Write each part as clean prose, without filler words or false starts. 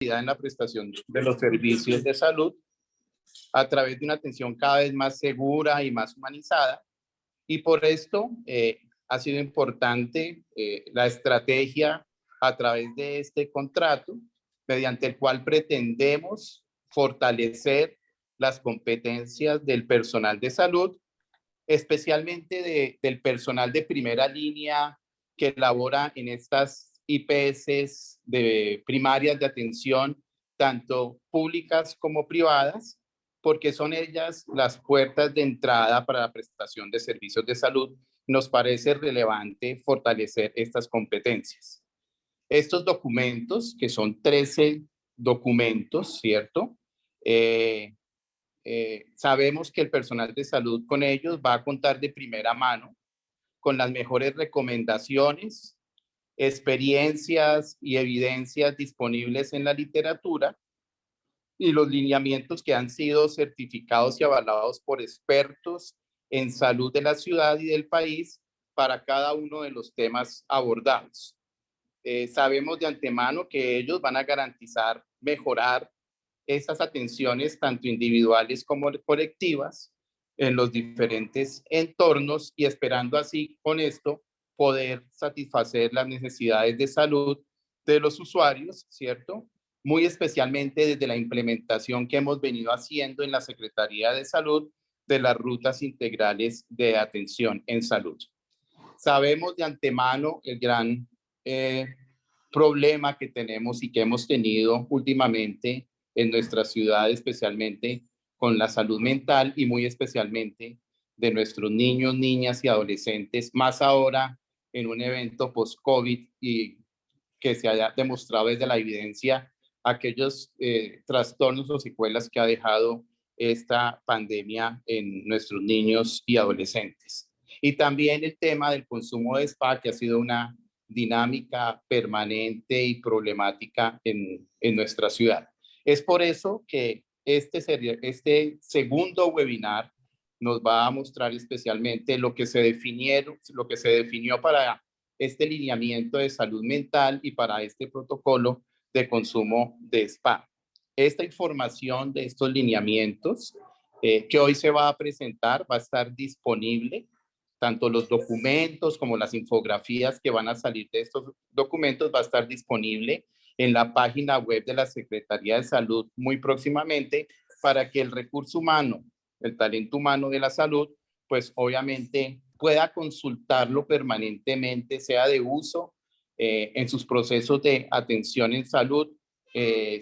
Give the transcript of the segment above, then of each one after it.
en la prestación de los servicios de salud a través de una atención cada vez más segura y más humanizada. Y por esto ha sido importante la estrategia a través de este contrato, mediante el cual pretendemos fortalecer las competencias del personal de salud, especialmente del personal de primera línea que labora en estas IPS de primarias de atención, tanto públicas como privadas, porque son ellas las puertas de entrada para la prestación de servicios de salud. Nos parece relevante fortalecer estas competencias. Estos documentos, que son 13 documentos, ¿cierto? Sabemos que el personal de salud con ellos va a contar de primera mano con las mejores recomendaciones, experiencias y evidencias disponibles en la literatura y los lineamientos que han sido certificados y avalados por expertos en salud de la ciudad y del país para cada uno de los temas abordados. Sabemos de antemano que ellos van a garantizar mejorar esas atenciones tanto individuales como colectivas en los diferentes entornos y esperando así con esto poder satisfacer las necesidades de salud de los usuarios, ¿cierto? Muy especialmente desde la implementación que hemos venido haciendo en la Secretaría de Salud de las rutas integrales de atención en salud. Sabemos de antemano el gran problema que tenemos y que hemos tenido últimamente en nuestra ciudad, especialmente con la salud mental y muy especialmente de nuestros niños, niñas y adolescentes, más ahora en un evento post-COVID y que se haya demostrado desde la evidencia aquellos trastornos o secuelas que ha dejado esta pandemia en nuestros niños y adolescentes. Y también el tema del consumo de spa, que ha sido una dinámica permanente y problemática en nuestra ciudad. Es por eso que este segundo webinar nos va a mostrar especialmente lo que se definió para este lineamiento de salud mental y para este protocolo de consumo de spa. Esta información de estos lineamientos que hoy se va a presentar va a estar disponible, tanto los documentos como las infografías que van a salir de estos documentos va a estar disponible en la página web de la Secretaría de Salud muy próximamente para que el recurso humano, el talento humano de la salud, pues obviamente pueda consultarlo permanentemente, sea de uso en sus procesos de atención en salud,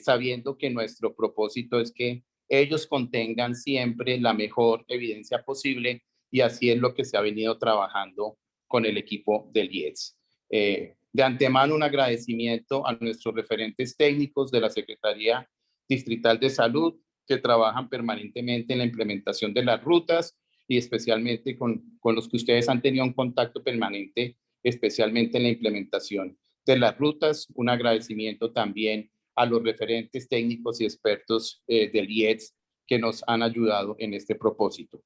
sabiendo que nuestro propósito es que ellos contengan siempre la mejor evidencia posible y así es lo que se ha venido trabajando con el equipo del IES. De antemano, un agradecimiento a nuestros referentes técnicos de la Secretaría Distrital de Salud que trabajan permanentemente en la implementación de las rutas y especialmente con los que ustedes han tenido un contacto permanente, especialmente en la implementación de las rutas. Un agradecimiento también a los referentes técnicos y expertos del IES que nos han ayudado en este propósito.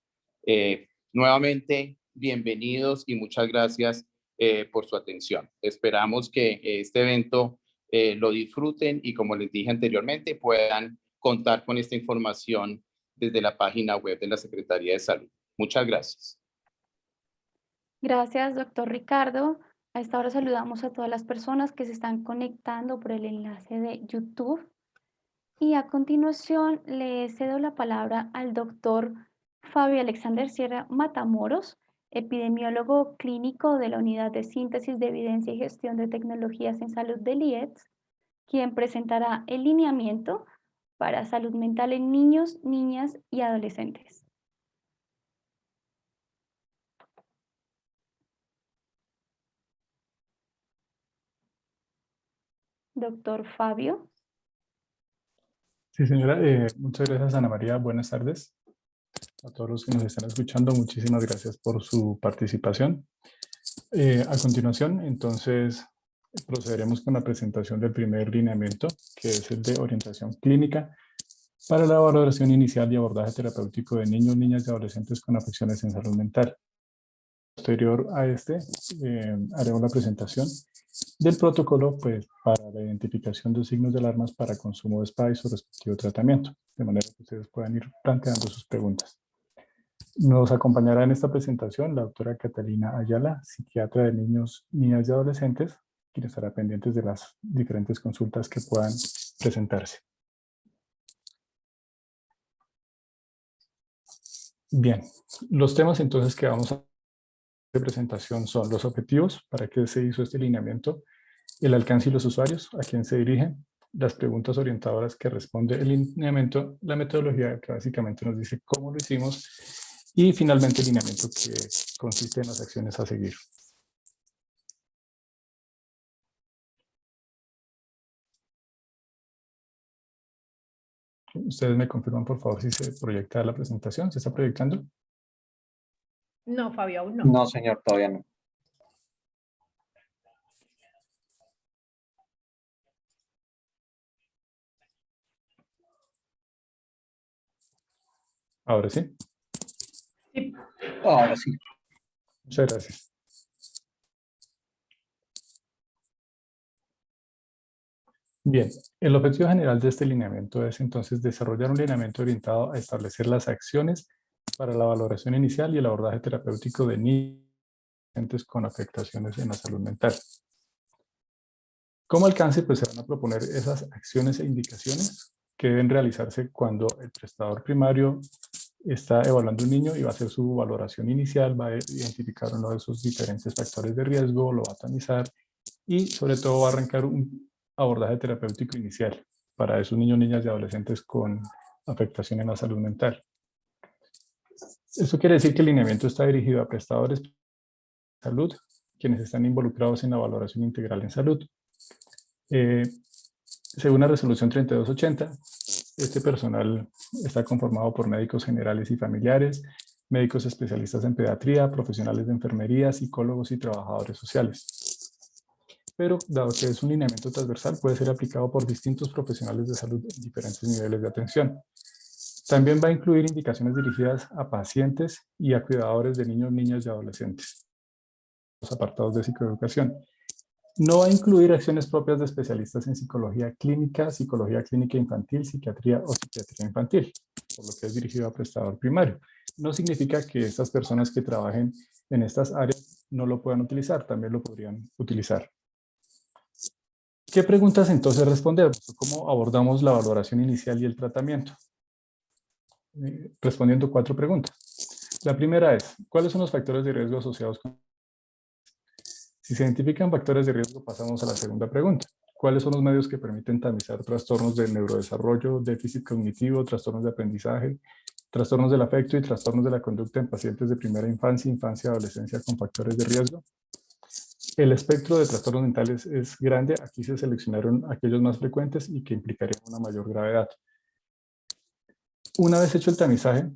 Nuevamente, bienvenidos y muchas gracias por su atención. Esperamos que este evento lo disfruten y, como les dije anteriormente, puedan contar con esta información desde la página web de la Secretaría de Salud. Muchas gracias. Gracias, doctor Ricardo. A esta hora saludamos a todas las personas que se están conectando por el enlace de YouTube. Y a continuación le cedo la palabra al doctor Fabio Alexander Sierra Matamoros, epidemiólogo clínico de la Unidad de Síntesis de Evidencia y Gestión de Tecnologías en Salud del IES, quien presentará el lineamiento para salud mental en niños, niñas y adolescentes. Doctor Fabio. Sí, señora. Muchas gracias, Ana María. Buenas tardes a todos los que nos están escuchando. Muchísimas gracias por su participación. A continuación, entonces, procederemos con la presentación del primer lineamiento, que es el de orientación clínica para la valoración inicial y abordaje terapéutico de niños, niñas y adolescentes con afecciones en salud mental. Posterior a este, haremos la presentación del protocolo pues, para la identificación de signos de alarmas para consumo de spa y su respectivo tratamiento, de manera que ustedes puedan ir planteando sus preguntas. Nos acompañará en esta presentación la doctora Catalina Ayala, psiquiatra de niños, niñas y adolescentes, quien estará pendientes de las diferentes consultas que puedan presentarse. Bien, los temas entonces que vamos a de presentación son los objetivos, para qué se hizo este lineamiento, el alcance y los usuarios, a quién se dirige, las preguntas orientadoras que responde el lineamiento, la metodología que básicamente nos dice cómo lo hicimos y finalmente el lineamiento que consiste en las acciones a seguir. Ustedes me confirman por favor si se proyecta la presentación, ¿se está proyectando? No, Fabio, aún no. No, señor, todavía no. Ahora sí. Sí. Ahora sí. Muchas gracias. Bien, el objetivo general de este lineamiento es entonces desarrollar un lineamiento orientado a establecer las acciones para la valoración inicial y el abordaje terapéutico de niños con afectaciones en la salud mental. Como alcance, pues se van a proponer esas acciones e indicaciones que deben realizarse cuando el prestador primario está evaluando un niño y va a hacer su valoración inicial, va a identificar uno de esos diferentes factores de riesgo, lo va a tamizar y sobre todo va a arrancar un abordaje terapéutico inicial para esos niños, niñas y adolescentes con afectación en la salud mental. Eso quiere decir que el lineamiento está dirigido a prestadores de salud, quienes están involucrados en la valoración integral en salud. Según la resolución 3280, este personal está conformado por médicos generales y familiares, médicos especialistas en pediatría, profesionales de enfermería, psicólogos y trabajadores sociales. Pero, dado que es un lineamiento transversal, puede ser aplicado por distintos profesionales de salud en diferentes niveles de atención. También va a incluir indicaciones dirigidas a pacientes y a cuidadores de niños, niñas y adolescentes. Los apartados de psicoeducación. No va a incluir acciones propias de especialistas en psicología clínica infantil, psiquiatría o psiquiatría infantil, por lo que es dirigido a prestador primario. No significa que estas personas que trabajen en estas áreas no lo puedan utilizar, también lo podrían utilizar. ¿Qué preguntas entonces respondemos? ¿Cómo abordamos la valoración inicial y el tratamiento? Respondiendo 4 preguntas. La primera es, ¿cuáles son los factores de riesgo asociados con? Si se identifican factores de riesgo, pasamos a la segunda pregunta. ¿Cuáles son los medios que permiten tamizar trastornos del neurodesarrollo, déficit cognitivo, trastornos de aprendizaje, trastornos del afecto y trastornos de la conducta en pacientes de primera infancia, infancia y adolescencia con factores de riesgo? El espectro de trastornos mentales es grande. Aquí se seleccionaron aquellos más frecuentes y que implicarían una mayor gravedad. Una vez hecho el tamizaje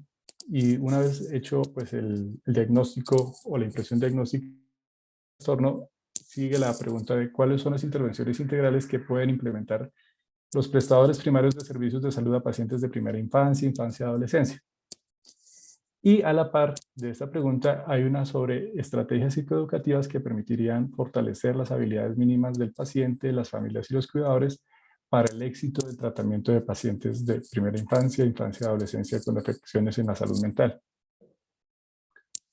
y una vez hecho pues, el diagnóstico o la impresión diagnóstica, trastorno, sigue la pregunta de cuáles son las intervenciones integrales que pueden implementar los prestadores primarios de servicios de salud a pacientes de primera infancia, infancia y adolescencia. Y a la par de esta pregunta hay una sobre estrategias psicoeducativas que permitirían fortalecer las habilidades mínimas del paciente, las familias y los cuidadores para el éxito del tratamiento de pacientes de primera infancia, infancia y adolescencia con afecciones en la salud mental.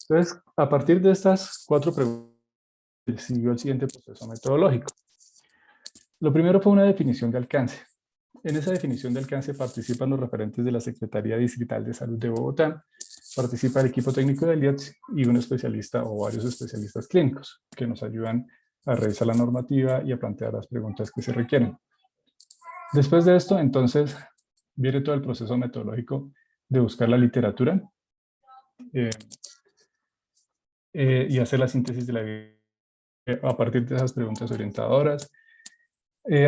Entonces, a partir de estas 4 preguntas, siguió el siguiente proceso metodológico. Lo primero fue una definición de alcance. En esa definición de alcance participan los referentes de la Secretaría Distrital de Salud de Bogotá, participa el equipo técnico del IATS y un especialista o varios especialistas clínicos que nos ayudan a revisar la normativa y a plantear las preguntas que se requieren. Después de esto, entonces, viene todo el proceso metodológico de buscar la literatura y hacer la síntesis de la a partir de esas preguntas orientadoras.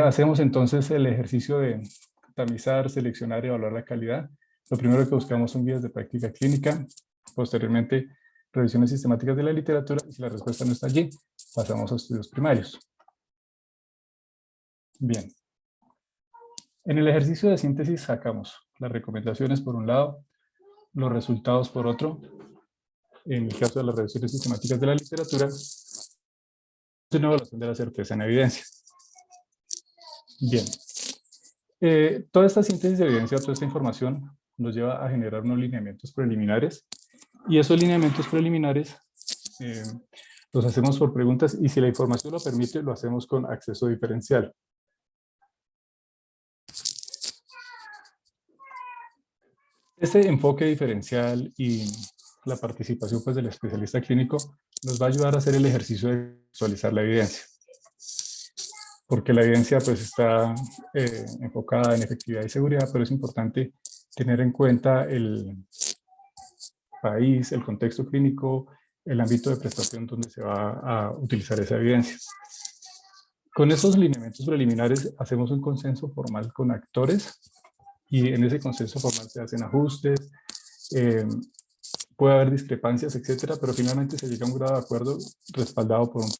Hacemos entonces el ejercicio de tamizar, seleccionar y evaluar la calidad. Lo primero que buscamos son guías de práctica clínica. Posteriormente, revisiones sistemáticas de la literatura. Y si la respuesta no está allí, pasamos a estudios primarios. Bien. En el ejercicio de síntesis sacamos las recomendaciones por un lado, los resultados por otro, en el caso de las revisiones sistemáticas de la literatura, es una evaluación de la certeza en evidencia. Bien. Toda esta síntesis de evidencia, toda esta información nos lleva a generar unos lineamientos preliminares, y esos lineamientos preliminares los hacemos por preguntas, y si la información lo permite, lo hacemos con acceso diferencial. Este enfoque diferencial y la participación pues, del especialista clínico nos va a ayudar a hacer el ejercicio de visualizar la evidencia. Porque la evidencia pues, está enfocada en efectividad y seguridad, pero es importante tener en cuenta el país, el contexto clínico, el ámbito de prestación donde se va a utilizar esa evidencia. Con esos lineamientos preliminares hacemos un consenso formal con actores, y en ese consenso formal se hacen ajustes, puede haber discrepancias, etcétera, pero finalmente se llega a un grado de acuerdo respaldado por un...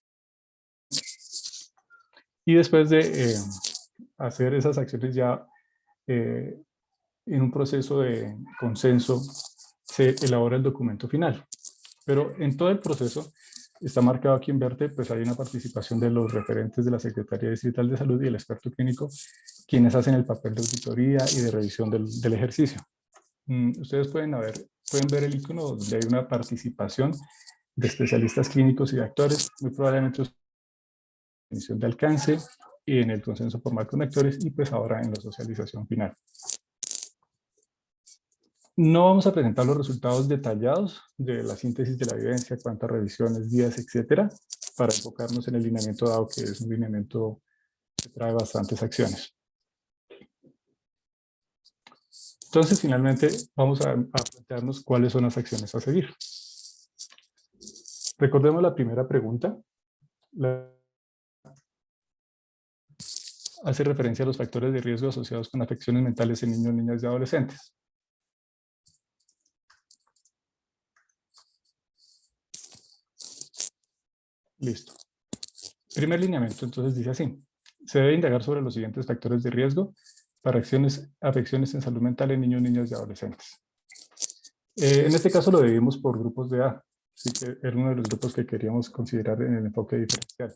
Y después de hacer esas acciones ya en un proceso de consenso, se elabora el documento final. Pero en todo el proceso, está marcado aquí en verde, pues hay una participación de los referentes de la Secretaría Distrital de Salud y el experto clínico, quienes hacen el papel de auditoría y de revisión del ejercicio. Ustedes pueden ver el icono donde hay una participación de especialistas clínicos y de actores, muy probablemente en definición de alcance y en el consenso formal con actores, y pues ahora en la socialización final. No vamos a presentar los resultados detallados de la síntesis de la evidencia, cuántas revisiones, días, etcétera, para enfocarnos en el lineamiento dado, que es un lineamiento que trae bastantes acciones. Entonces, finalmente, vamos a plantearnos cuáles son las acciones a seguir. Recordemos la primera pregunta. Hace referencia a los factores de riesgo asociados con afecciones mentales en niños, niñas y adolescentes. Listo. Primer lineamiento, entonces, dice así. Se debe indagar sobre los siguientes factores de riesgo para afecciones en salud mental en niños, niñas y adolescentes. En este caso lo dividimos por grupos de edad. Así que era uno de los grupos que queríamos considerar en el enfoque diferencial.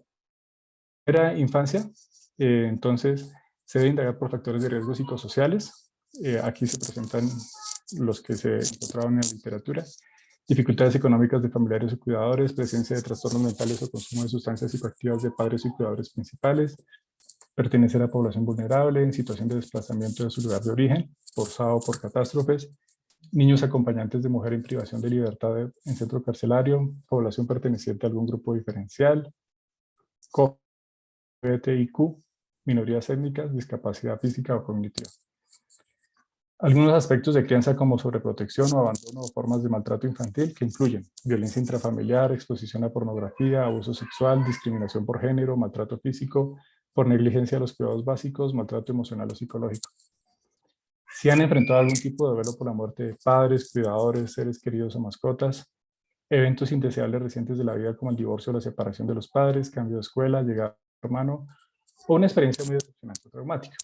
Era infancia, entonces se debe indagar por factores de riesgo psicosociales. Aquí se presentan los que se encontraban en la literatura. Dificultades económicas de familiares o cuidadores, presencia de trastornos mentales o consumo de sustancias psicoactivas de padres y cuidadores principales, pertenecer a población vulnerable en situación de desplazamiento de su lugar de origen, forzado por catástrofes, niños acompañantes de mujer en privación de libertad en centro carcelario, población perteneciente a algún grupo diferencial, LGBTIQ, minorías étnicas, discapacidad física o cognitiva. Algunos aspectos de crianza como sobreprotección o abandono o formas de maltrato infantil que incluyen violencia intrafamiliar, exposición a pornografía, abuso sexual, discriminación por género, maltrato físico, por negligencia de los cuidados básicos, maltrato emocional o psicológico. Si han enfrentado algún tipo de duelo por la muerte de padres, cuidadores, seres queridos o mascotas, eventos indeseables recientes de la vida como el divorcio o la separación de los padres, cambio de escuela, llegada de hermano o una experiencia muy decepcionante o traumática.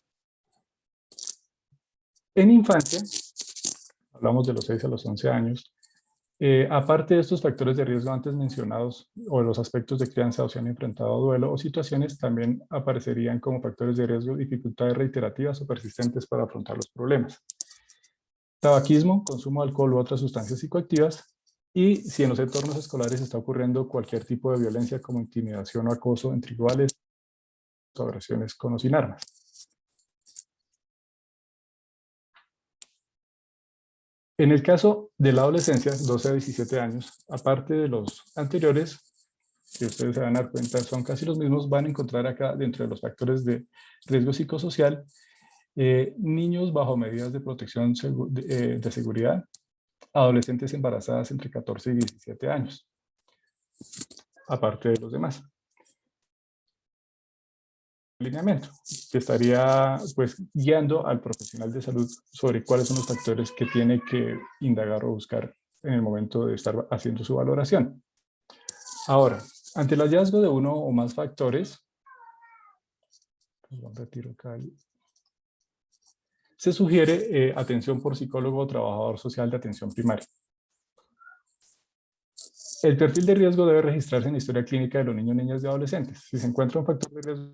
En infancia, hablamos de los 6 a los 11 años, aparte de estos factores de riesgo antes mencionados o los aspectos de crianza o se han enfrentado a duelo o situaciones, también aparecerían como factores de riesgo dificultades reiterativas o persistentes para afrontar los problemas. Tabaquismo, consumo de alcohol u otras sustancias psicoactivas, y si en los entornos escolares está ocurriendo cualquier tipo de violencia como intimidación o acoso entre iguales o agresiones con o sin armas. En el caso de la adolescencia, 12 a 17 años, aparte de los anteriores, que ustedes se van a dar cuenta son casi los mismos, van a encontrar acá dentro de los factores de riesgo psicosocial, niños bajo medidas de protección de seguridad, adolescentes embarazadas entre 14 y 17 años, aparte de los demás. Lineamiento que estaría pues guiando al profesional de salud sobre cuáles son los factores que tiene que indagar o buscar en el momento de estar haciendo su valoración. Ahora, ante el hallazgo de uno o más factores, pues retiro acá se sugiere atención por psicólogo o trabajador social de atención primaria. El perfil de riesgo debe registrarse en la historia clínica de los niños, niñas y adolescentes. Si se encuentra un factor de riesgo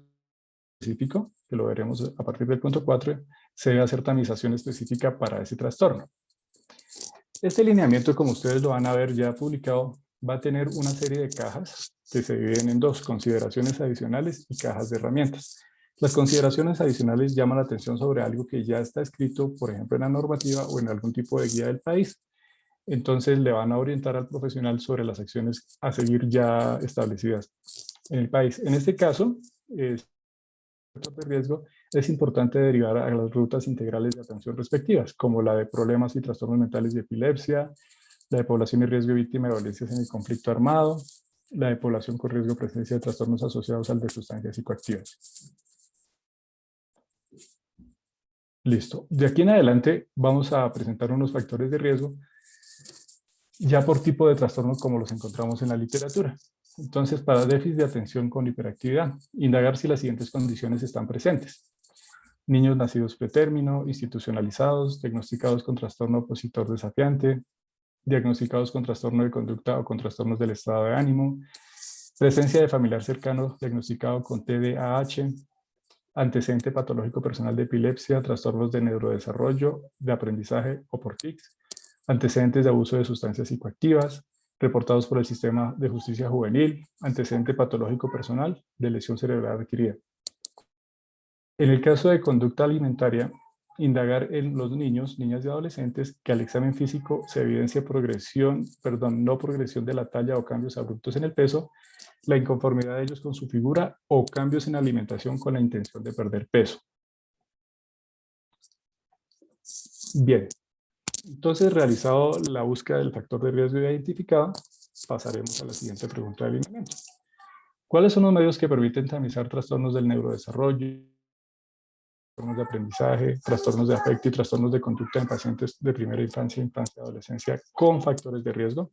específico, que lo veremos a partir del punto 4, se debe hacer tamización específica para ese trastorno. Este lineamiento, como ustedes lo van a ver ya publicado, va a tener una serie de cajas que se dividen en dos: consideraciones adicionales y cajas de herramientas. Las consideraciones adicionales llaman la atención sobre algo que ya está escrito, por ejemplo, en la normativa o en algún tipo de guía del país. Entonces le van a orientar al profesional sobre las acciones a seguir ya establecidas en el país. En este caso, de riesgo, es importante derivar a las rutas integrales de atención respectivas, como la de problemas y trastornos mentales y epilepsia, la de población y riesgo de víctima de violencias en el conflicto armado, la de población con riesgo de presencia de trastornos asociados al de sustancias psicoactivas. Listo. De aquí en adelante vamos a presentar unos factores de riesgo ya por tipo de trastorno como los encontramos en la literatura. Entonces, para déficit de atención con hiperactividad, indagar si las siguientes condiciones están presentes: niños nacidos pretérmino, institucionalizados, diagnosticados con trastorno opositor desafiante, diagnosticados con trastorno de conducta o con trastornos del estado de ánimo, presencia de familiar cercano diagnosticado con TDAH, antecedente patológico personal de epilepsia, trastornos de neurodesarrollo, de aprendizaje o por tics, antecedentes de abuso de sustancias psicoactivas, reportados por el Sistema de Justicia Juvenil, antecedente patológico personal de lesión cerebral adquirida. En el caso de conducta alimentaria, indagar en los niños, niñas y adolescentes que al examen físico se evidencia no progresión de la talla o cambios abruptos en el peso, la inconformidad de ellos con su figura o cambios en la alimentación con la intención de perder peso. Bien, entonces, realizado la búsqueda del factor de riesgo identificado, pasaremos a la siguiente pregunta de alineamiento. ¿Cuáles son los medios que permiten tamizar trastornos del neurodesarrollo, trastornos de aprendizaje, trastornos de afecto y trastornos de conducta en pacientes de primera infancia, infancia y adolescencia con factores de riesgo?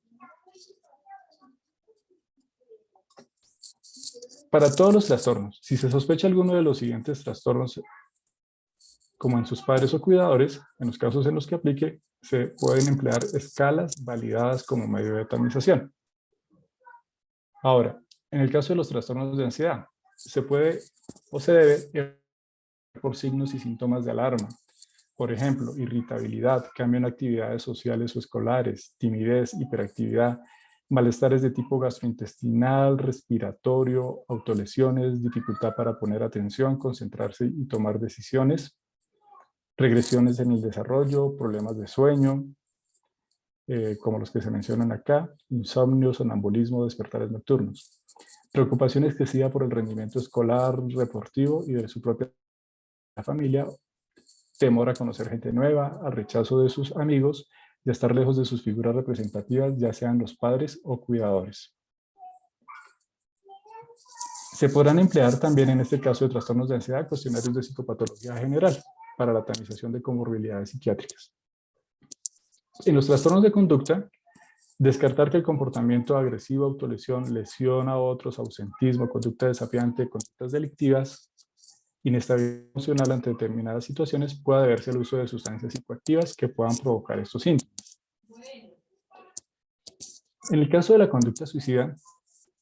Para todos los trastornos, si se sospecha alguno de los siguientes trastornos, como en sus padres o cuidadores, en los casos en los que aplique, se pueden emplear escalas validadas como medio de tamización. Ahora, en el caso de los trastornos de ansiedad, se puede o se debe por signos y síntomas de alarma. Por ejemplo, irritabilidad, cambio en actividades sociales o escolares, timidez, hiperactividad, malestares de tipo gastrointestinal, respiratorio, autolesiones, dificultad para poner atención, concentrarse y tomar decisiones, regresiones en el desarrollo, problemas de sueño, como los que se mencionan acá, insomnio, sonambulismo, despertares nocturnos, preocupación excesiva por el rendimiento escolar, deportivo y de su propia familia, temor a conocer gente nueva, al rechazo de sus amigos y a estar lejos de sus figuras representativas, ya sean los padres o cuidadores. Se podrán emplear también en este caso de trastornos de ansiedad cuestionarios de psicopatología general para la tamización de comorbilidades psiquiátricas. En los trastornos de conducta, descartar que el comportamiento agresivo, autolesión, lesión a otros, ausentismo, conducta desafiante, conductas delictivas, inestabilidad emocional ante determinadas situaciones pueda deberse al uso de sustancias psicoactivas que puedan provocar estos síntomas. En el caso de la conducta suicida,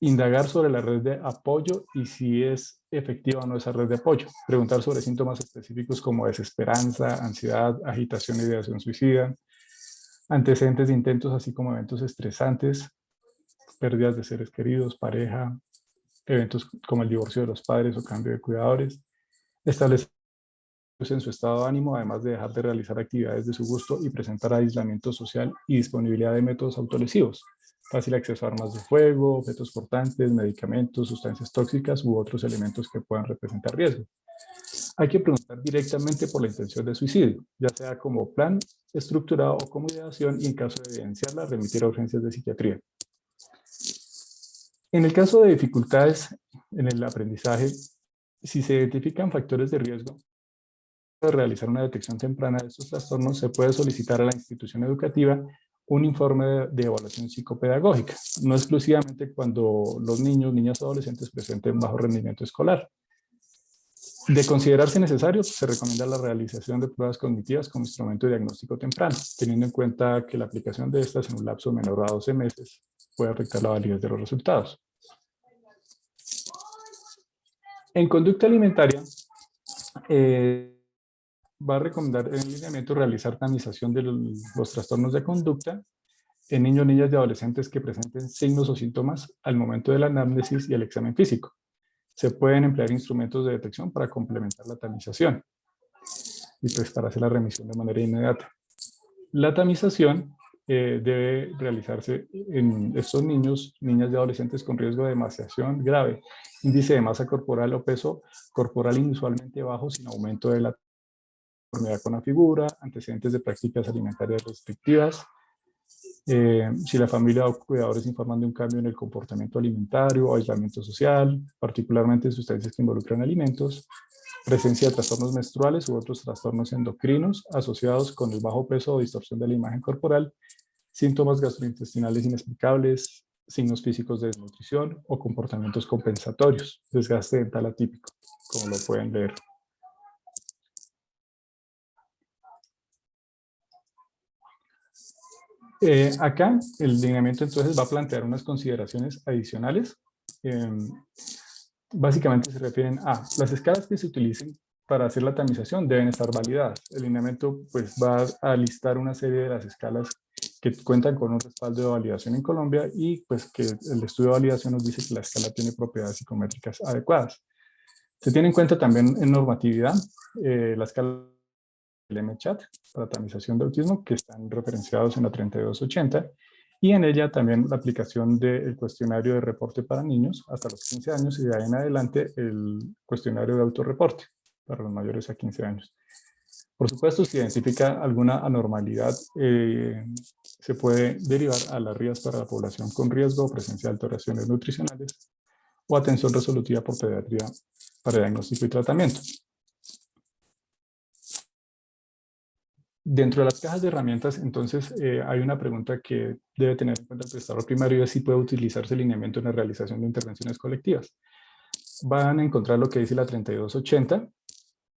indagar sobre la red de apoyo y si es efectiva o no esa red de apoyo. Preguntar sobre síntomas específicos como desesperanza, ansiedad, agitación e ideación suicida, antecedentes de intentos así como eventos estresantes, pérdidas de seres queridos, pareja, eventos como el divorcio de los padres o cambio de cuidadores, establecer en su estado de ánimo, además de dejar de realizar actividades de su gusto y presentar aislamiento social y disponibilidad de métodos autolesivos, fácil acceso a armas de fuego, objetos cortantes, medicamentos, sustancias tóxicas u otros elementos que puedan representar riesgo. Hay que preguntar directamente por la intención de suicidio, ya sea como plan estructurado o como ideación, y en caso de evidenciarla, remitir a urgencias de psiquiatría. En el caso de dificultades en el aprendizaje, si se identifican factores de riesgo, para realizar una detección temprana de estos trastornos, se puede solicitar a la institución educativa un informe de evaluación psicopedagógica, no exclusivamente cuando los niños, niñas o adolescentes presenten bajo rendimiento escolar. De considerarse necesario, se recomienda la realización de pruebas cognitivas como instrumento de diagnóstico temprano, teniendo en cuenta que la aplicación de estas en un lapso menor a 12 meses puede afectar la validez de los resultados. En conducta alimentaria, va a recomendar en el lineamiento realizar tamización de los trastornos de conducta en niños, niñas y adolescentes que presenten signos o síntomas al momento de la anamnesis y el examen físico. Se pueden emplear instrumentos de detección para complementar la tamización y pues para hacer la remisión de manera inmediata. La tamización debe realizarse en estos niños, niñas y adolescentes con riesgo de emaciación grave, índice de masa corporal o peso corporal inusualmente bajo sin aumento de la conformidad con la figura, antecedentes de prácticas alimentarias restrictivas, si la familia o cuidadores informan de un cambio en el comportamiento alimentario o aislamiento social, particularmente en sustancias que involucran alimentos, presencia de trastornos menstruales u otros trastornos endocrinos asociados con el bajo peso o distorsión de la imagen corporal, síntomas gastrointestinales inexplicables, signos físicos de desnutrición o comportamientos compensatorios, desgaste dental atípico, como lo pueden leer. Acá el lineamiento entonces va a plantear unas consideraciones adicionales. Básicamente se refieren a las escalas que se utilicen para hacer la tamización deben estar validadas. El lineamiento pues va a listar una serie de las escalas que cuentan con un respaldo de validación en Colombia y pues que el estudio de validación nos dice que la escala tiene propiedades psicométricas adecuadas. Se tiene en cuenta también en normatividad la escala del MCHAT para tamización de autismo que están referenciados en la 3280 y en ella también la aplicación del cuestionario de reporte para niños hasta los 15 años y de ahí en adelante el cuestionario de autorreporte para los mayores a 15 años. Por supuesto, si identifica alguna anormalidad, se puede derivar a las RIAs para la población con riesgo o presencia de alteraciones nutricionales o atención resolutiva por pediatría para diagnóstico y tratamiento. Dentro de las cajas de herramientas, entonces, hay una pregunta que debe tener en cuenta el prestador primario y es si puede utilizarse el lineamiento en la realización de intervenciones colectivas. Van a encontrar lo que dice la 3280,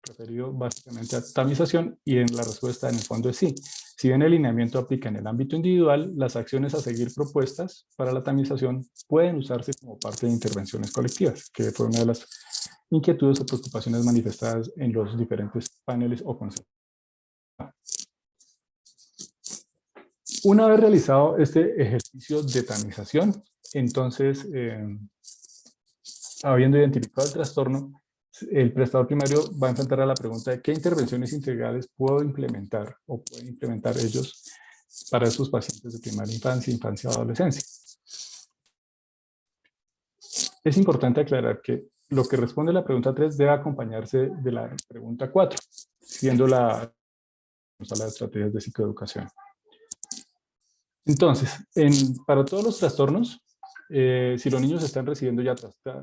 referido básicamente a tamización, y en la respuesta en el fondo es sí. Si bien el lineamiento aplica en el ámbito individual, las acciones a seguir propuestas para la tamización pueden usarse como parte de intervenciones colectivas, que fue una de las inquietudes o preocupaciones manifestadas en los diferentes paneles o conceptos. Una vez realizado este ejercicio de tamización, entonces, habiendo identificado el trastorno, el prestador primario va a enfrentar a la pregunta de qué intervenciones integrales puedo implementar o pueden implementar ellos para sus pacientes de primaria infancia, infancia o adolescencia. Es importante aclarar que lo que responde la pregunta 3 debe acompañarse de la pregunta 4, siendo la sala de estrategias de psicoeducación. Entonces, para todos los trastornos, si los niños están recibiendo ya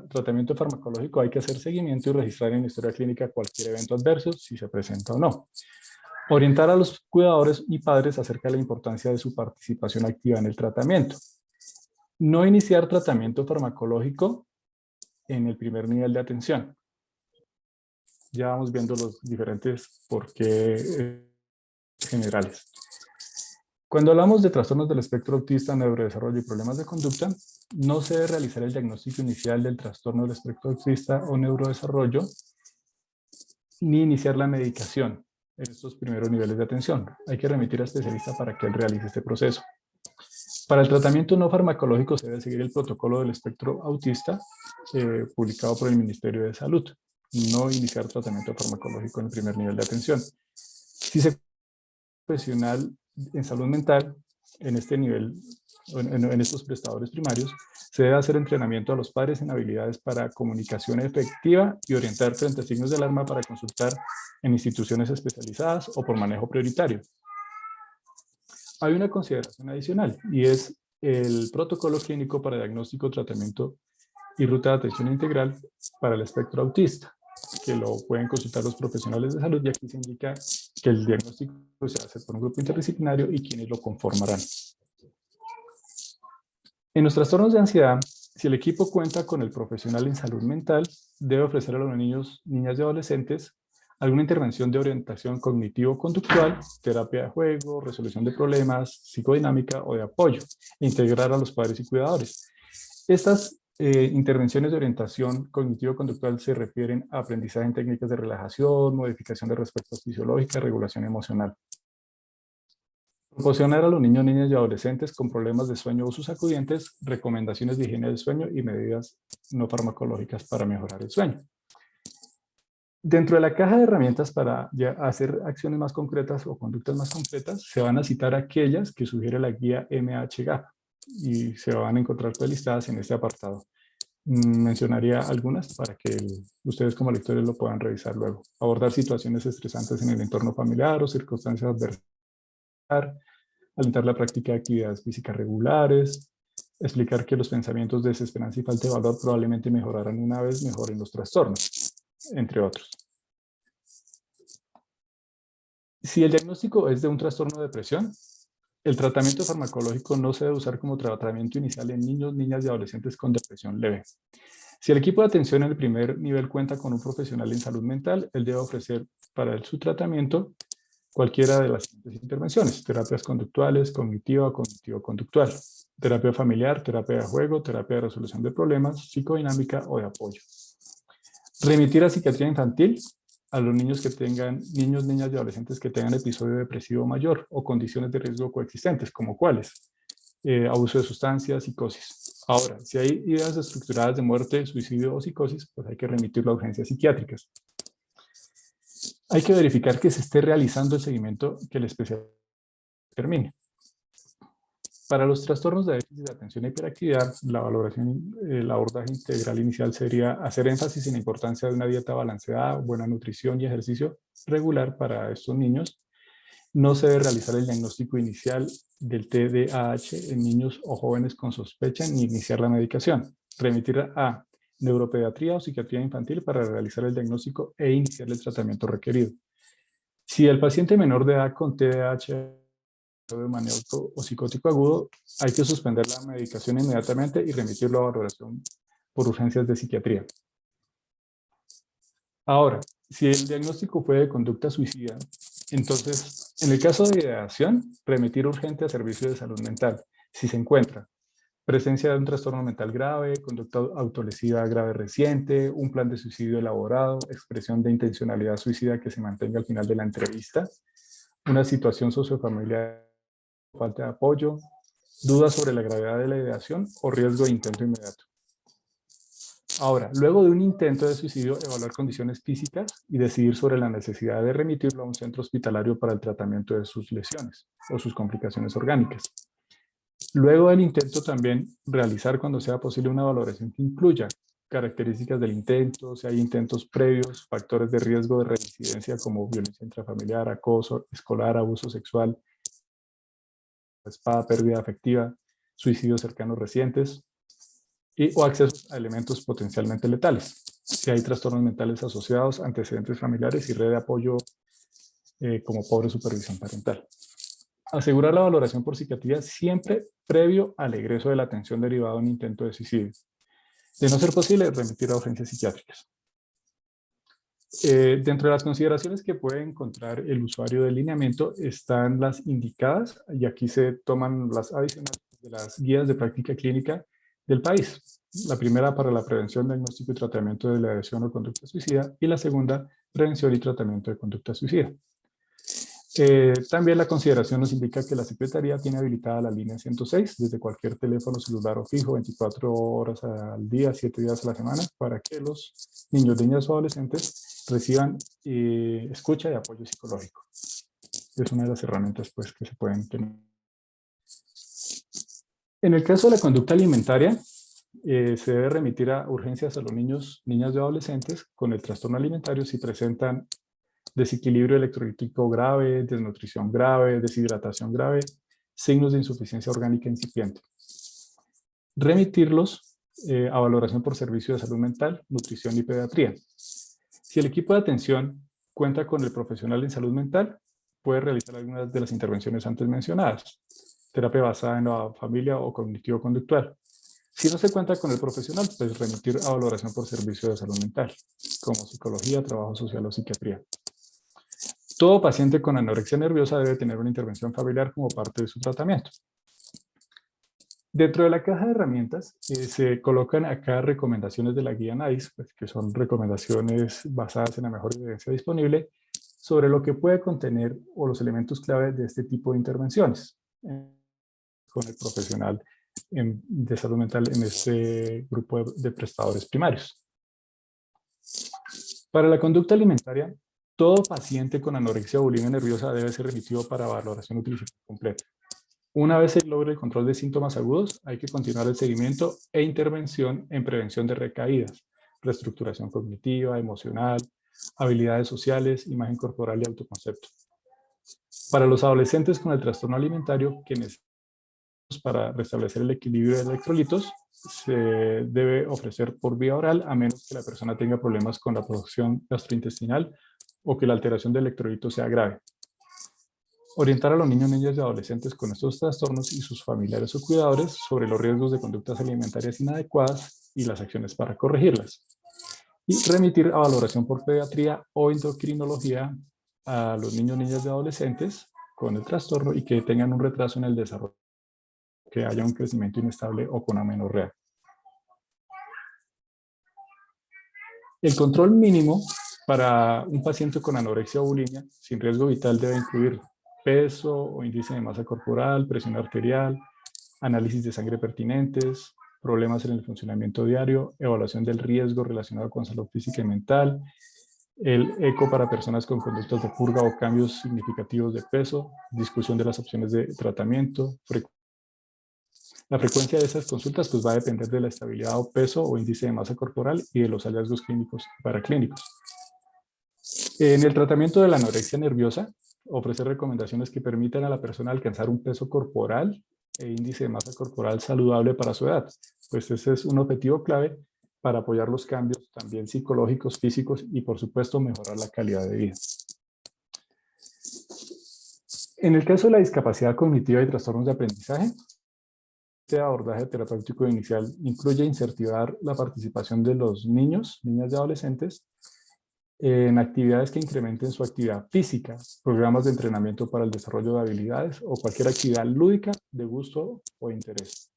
tratamiento farmacológico, hay que hacer seguimiento y registrar en la historia clínica cualquier evento adverso, si se presenta o no. Orientar a los cuidadores y padres acerca de la importancia de su participación activa en el tratamiento. No iniciar tratamiento farmacológico en el primer nivel de atención. Ya vamos viendo los diferentes porqué generales. Cuando hablamos de trastornos del espectro autista, neurodesarrollo y problemas de conducta, no se debe realizar el diagnóstico inicial del trastorno del espectro autista o neurodesarrollo, ni iniciar la medicación en estos primeros niveles de atención. Hay que remitir a especialista para que él realice este proceso. Para el tratamiento no farmacológico se debe seguir el protocolo del espectro autista publicado por el Ministerio de Salud. No iniciar tratamiento farmacológico en el primer nivel de atención. Si se profesional en salud mental, en este nivel, en estos prestadores primarios, se debe hacer entrenamiento a los padres en habilidades para comunicación efectiva y orientar frente a signos de alarma para consultar en instituciones especializadas o por manejo prioritario. Hay una consideración adicional y es el protocolo clínico para diagnóstico, tratamiento y ruta de atención integral para el espectro autista, que lo pueden consultar los profesionales de salud, y aquí se indica que el diagnóstico se hace por un grupo interdisciplinario y quienes lo conformarán. En los trastornos de ansiedad, si el equipo cuenta con el profesional en salud mental, debe ofrecer a los niños, niñas y adolescentes alguna intervención de orientación cognitivo-conductual, terapia de juego, resolución de problemas, psicodinámica o de apoyo, e integrar a los padres y cuidadores. Estas intervenciones de orientación cognitivo-conductual se refieren a aprendizaje en técnicas de relajación, modificación de respuestas fisiológicas, regulación emocional. Proporcionar a los niños, niñas y adolescentes con problemas de sueño o sus acudientes recomendaciones de higiene del sueño y medidas no farmacológicas para mejorar el sueño. Dentro de la caja de herramientas para hacer acciones más concretas o conductas más concretas, se van a citar aquellas que sugiere la guía MHGAP y se van a encontrar listadas en este apartado. Mencionaría algunas para que ustedes como lectores lo puedan revisar luego. Abordar situaciones estresantes en el entorno familiar o circunstancias adversas. Alentar la práctica de actividades físicas regulares. Explicar que los pensamientos de desesperanza y falta de valor probablemente mejorarán una vez mejoren los trastornos, entre otros. Si el diagnóstico es de un trastorno de depresión, el tratamiento farmacológico no se debe usar como tratamiento inicial en niños, niñas y adolescentes con depresión leve. Si el equipo de atención en el primer nivel cuenta con un profesional en salud mental, él debe ofrecer para su tratamiento cualquiera de las siguientes intervenciones: terapias conductuales, cognitiva o cognitivo-conductual, terapia familiar, terapia de juego, terapia de resolución de problemas, psicodinámica o de apoyo. Remitir a psiquiatría infantil a los niños que tengan, niños, niñas y adolescentes que tengan episodio depresivo mayor o condiciones de riesgo coexistentes, como cuáles: abuso de sustancias, psicosis. Ahora, si hay ideas estructuradas de muerte, suicidio o psicosis, pues hay que remitirlo a urgencias psiquiátricas. Hay que verificar que se esté realizando el seguimiento que el especialista determine. Para los trastornos de déficit de atención e hiperactividad, la valoración, el abordaje integral inicial sería hacer énfasis en la importancia de una dieta balanceada, buena nutrición y ejercicio regular para estos niños. No se debe realizar el diagnóstico inicial del TDAH en niños o jóvenes con sospecha ni iniciar la medicación. Remitir a neuropediatría o psiquiatría infantil para realizar el diagnóstico e iniciar el tratamiento requerido. Si el paciente menor de edad con TDAH de maníaco o psicótico agudo, hay que suspender la medicación inmediatamente y remitirlo a valoración por urgencias de psiquiatría. Ahora, si el diagnóstico fue de conducta suicida, entonces, en el caso de ideación, remitir urgente a servicio de salud mental. Si se encuentra presencia de un trastorno mental grave, conducta autolesiva grave reciente, un plan de suicidio elaborado, expresión de intencionalidad suicida que se mantenga al final de la entrevista, una situación sociofamiliar, falta de apoyo, dudas sobre la gravedad de la ideación o riesgo de intento inmediato. Ahora, luego de un intento de suicidio, evaluar condiciones físicas y decidir sobre la necesidad de remitirlo a un centro hospitalario para el tratamiento de sus lesiones o sus complicaciones orgánicas. Luego del intento también realizar cuando sea posible una valoración que incluya características del intento, si hay intentos previos, factores de riesgo de reincidencia como violencia intrafamiliar, acoso escolar, abuso sexual, espada, pérdida afectiva, suicidios cercanos recientes o acceso a elementos potencialmente letales. Si hay trastornos mentales asociados, antecedentes familiares y red de apoyo como pobre supervisión parental. Asegurar la valoración por psiquiatría siempre previo al egreso de la atención derivada de un intento de suicidio. De no ser posible, remitir a urgencias psiquiátricas. Dentro de las consideraciones que puede encontrar el usuario del lineamiento están las indicadas, y aquí se toman las adicionales de las guías de práctica clínica del país. La primera para la prevención, diagnóstico y tratamiento de la adhesión o conducta suicida, y la segunda, prevención y tratamiento de conducta suicida. También la consideración nos indica que la Secretaría tiene habilitada la línea 106 desde cualquier teléfono celular o fijo, 24 horas al día, 7 días a la semana, para que los niños, niñas o adolescentes reciban escucha y apoyo psicológico. Es una de las herramientas pues, que se pueden tener. En el caso de la conducta alimentaria, se debe remitir a urgencias a los niños, niñas y adolescentes con el trastorno alimentario si presentan desequilibrio electrolítico grave, desnutrición grave, deshidratación grave, signos de insuficiencia orgánica incipiente. Remitirlos a valoración por servicio de salud mental, nutrición y pediatría. Si el equipo de atención cuenta con el profesional en salud mental, puede realizar algunas de las intervenciones antes mencionadas, terapia basada en la familia o cognitivo-conductual. Si no se cuenta con el profesional, pues remitir a valoración por servicio de salud mental, como psicología, trabajo social o psiquiatría. Todo paciente con anorexia nerviosa debe tener una intervención familiar como parte de su tratamiento. Dentro de la caja de herramientas se colocan acá recomendaciones de la guía NICE, pues, que son recomendaciones basadas en la mejor evidencia disponible sobre lo que puede contener o los elementos clave de este tipo de intervenciones con el profesional de salud mental en este grupo de prestadores primarios. Para la conducta alimentaria, todo paciente con anorexia o bulimia nerviosa debe ser remitido para valoración nutricional completa. Una vez se logre el control de síntomas agudos, hay que continuar el seguimiento e intervención en prevención de recaídas, reestructuración cognitiva, emocional, habilidades sociales, imagen corporal y autoconcepto. Para los adolescentes con el trastorno alimentario que necesitan para restablecer el equilibrio de electrolitos, se debe ofrecer por vía oral a menos que la persona tenga problemas con la producción gastrointestinal o que la alteración de electrolitos sea grave. Orientar a los niños, niñas y adolescentes con estos trastornos y sus familiares o cuidadores sobre los riesgos de conductas alimentarias inadecuadas y las acciones para corregirlas. Y remitir a valoración por pediatría o endocrinología a los niños, niñas y adolescentes con el trastorno y que tengan un retraso en el desarrollo, que haya un crecimiento inestable o con amenorrea. El control mínimo para un paciente con anorexia o bulimia sin riesgo vital debe incluir peso o índice de masa corporal, presión arterial, análisis de sangre pertinentes, problemas en el funcionamiento diario, evaluación del riesgo relacionado con salud física y mental, el eco para personas con conductas de purga o cambios significativos de peso, discusión de las opciones de tratamiento. La frecuencia de esas consultas pues, va a depender de la estabilidad o peso o índice de masa corporal y de los hallazgos clínicos y paraclínicos. En el tratamiento de la anorexia nerviosa, ofrecer recomendaciones que permitan a la persona alcanzar un peso corporal e índice de masa corporal saludable para su edad, pues ese es un objetivo clave para apoyar los cambios también psicológicos, físicos y por supuesto mejorar la calidad de vida. En el caso de la discapacidad cognitiva y trastornos de aprendizaje, este abordaje terapéutico inicial incluye incentivar la participación de los niños, niñas y adolescentes en actividades que incrementen su actividad física, programas de entrenamiento para el desarrollo de habilidades o cualquier actividad lúdica de gusto o interés.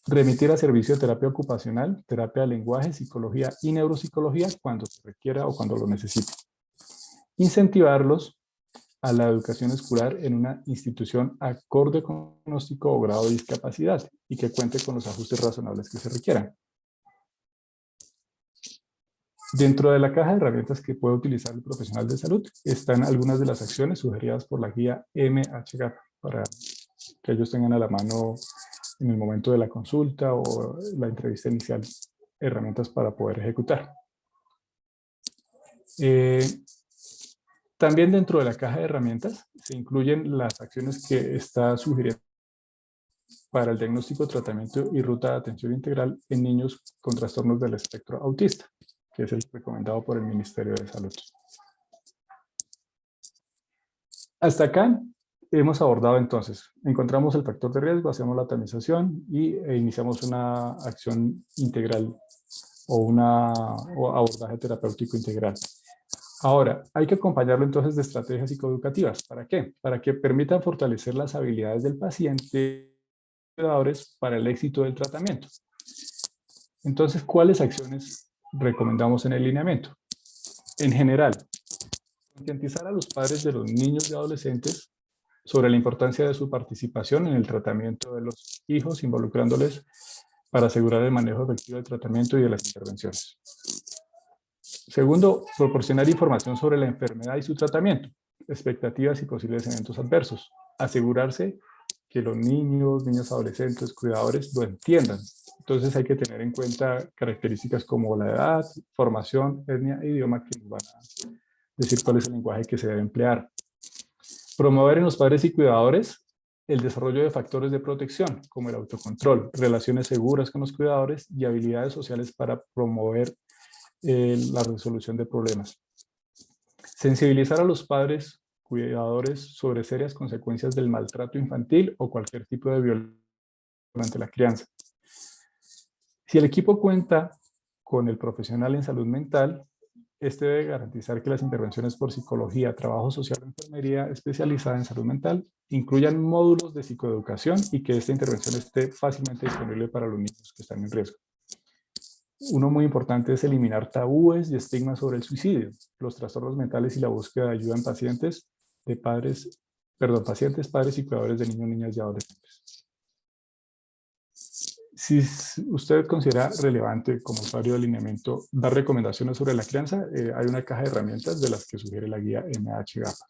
Remitir a servicio de terapia ocupacional, terapia de lenguaje, psicología y neuropsicología cuando se requiera o cuando lo necesite. Incentivarlos a la educación escolar en una institución acorde con diagnóstico o grado de discapacidad y que cuente con los ajustes razonables que se requieran. Dentro de la caja de herramientas que puede utilizar el profesional de salud están algunas de las acciones sugeridas por la guía MHGAP para que ellos tengan a la mano en el momento de la consulta o la entrevista inicial herramientas para poder ejecutar. También dentro de la caja de herramientas se incluyen las acciones que está sugiriendo para el diagnóstico, tratamiento y ruta de atención integral en niños con trastornos del espectro autista, que es el recomendado por el Ministerio de Salud. Hasta acá hemos abordado entonces, encontramos el factor de riesgo, hacemos la tamización e iniciamos una acción integral o abordaje terapéutico integral. Ahora, hay que acompañarlo entonces de estrategias psicoeducativas. ¿Para qué? Para que permitan fortalecer las habilidades del paciente y cuidadores para el éxito del tratamiento. Entonces, ¿cuáles acciones recomendamos en el lineamiento? En general, concientizar a los padres de los niños y adolescentes sobre la importancia de su participación en el tratamiento de los hijos, involucrándoles para asegurar el manejo efectivo del tratamiento y de las intervenciones. Segundo, proporcionar información sobre la enfermedad y su tratamiento, expectativas y posibles eventos adversos. Asegurarse que los niños, niñas, adolescentes, cuidadores lo entiendan. Entonces hay que tener en cuenta características como la edad, formación, etnia e idioma que nos van a decir cuál es el lenguaje que se debe emplear. Promover en los padres y cuidadores el desarrollo de factores de protección, como el autocontrol, relaciones seguras con los cuidadores y habilidades sociales para promover la resolución de problemas. Sensibilizar a los padres, cuidadores sobre serias consecuencias del maltrato infantil o cualquier tipo de violencia durante la crianza. Si el equipo cuenta con el profesional en salud mental, Este debe garantizar que las intervenciones por psicología, trabajo social o enfermería especializada en salud mental incluyan módulos de psicoeducación y que esta intervención esté fácilmente disponible para los niños que están en riesgo. Uno muy importante es eliminar tabúes y estigmas sobre el suicidio, los trastornos mentales y la búsqueda de ayuda en pacientes, pacientes, padres y cuidadores de niños, niñas y adolescentes. Si usted considera relevante como usuario de alineamiento dar recomendaciones sobre la crianza, hay una caja de herramientas de las que sugiere la guía MHGAPA.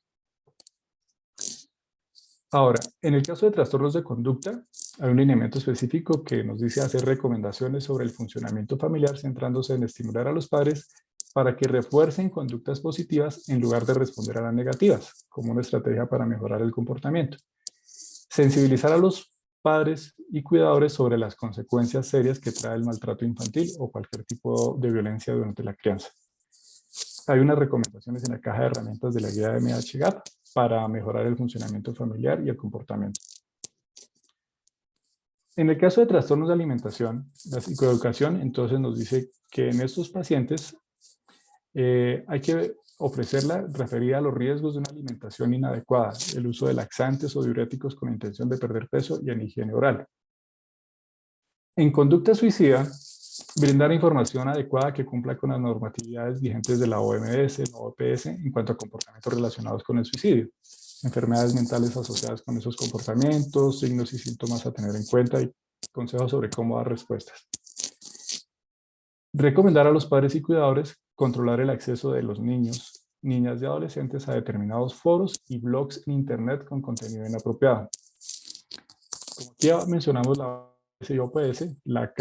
Ahora, en el caso de trastornos de conducta, hay un lineamiento específico que nos dice hacer recomendaciones sobre el funcionamiento familiar centrándose en estimular a los padres para que refuercen conductas positivas en lugar de responder a las negativas, como una estrategia para mejorar el comportamiento. Sensibilizar a los padres y cuidadores sobre las consecuencias serias que trae el maltrato infantil o cualquier tipo de violencia durante la crianza. Hay unas recomendaciones en la caja de herramientas de la guía de MHGAP para mejorar el funcionamiento familiar y el comportamiento. En el caso de trastornos de alimentación, la psicoeducación entonces nos dice que en estos pacientes hay que ofrecerla referida a los riesgos de una alimentación inadecuada, el uso de laxantes o diuréticos con intención de perder peso y en higiene oral. En conducta suicida, brindar información adecuada que cumpla con las normatividades vigentes de la OMS, la OPS, en cuanto a comportamientos relacionados con el suicidio, enfermedades mentales asociadas con esos comportamientos, signos y síntomas a tener en cuenta y consejos sobre cómo dar respuestas. Recomendar a los padres y cuidadores controlar el acceso de los niños, niñas y adolescentes a determinados foros y blogs en Internet con contenido inapropiado. Como ya mencionamos la OPS, la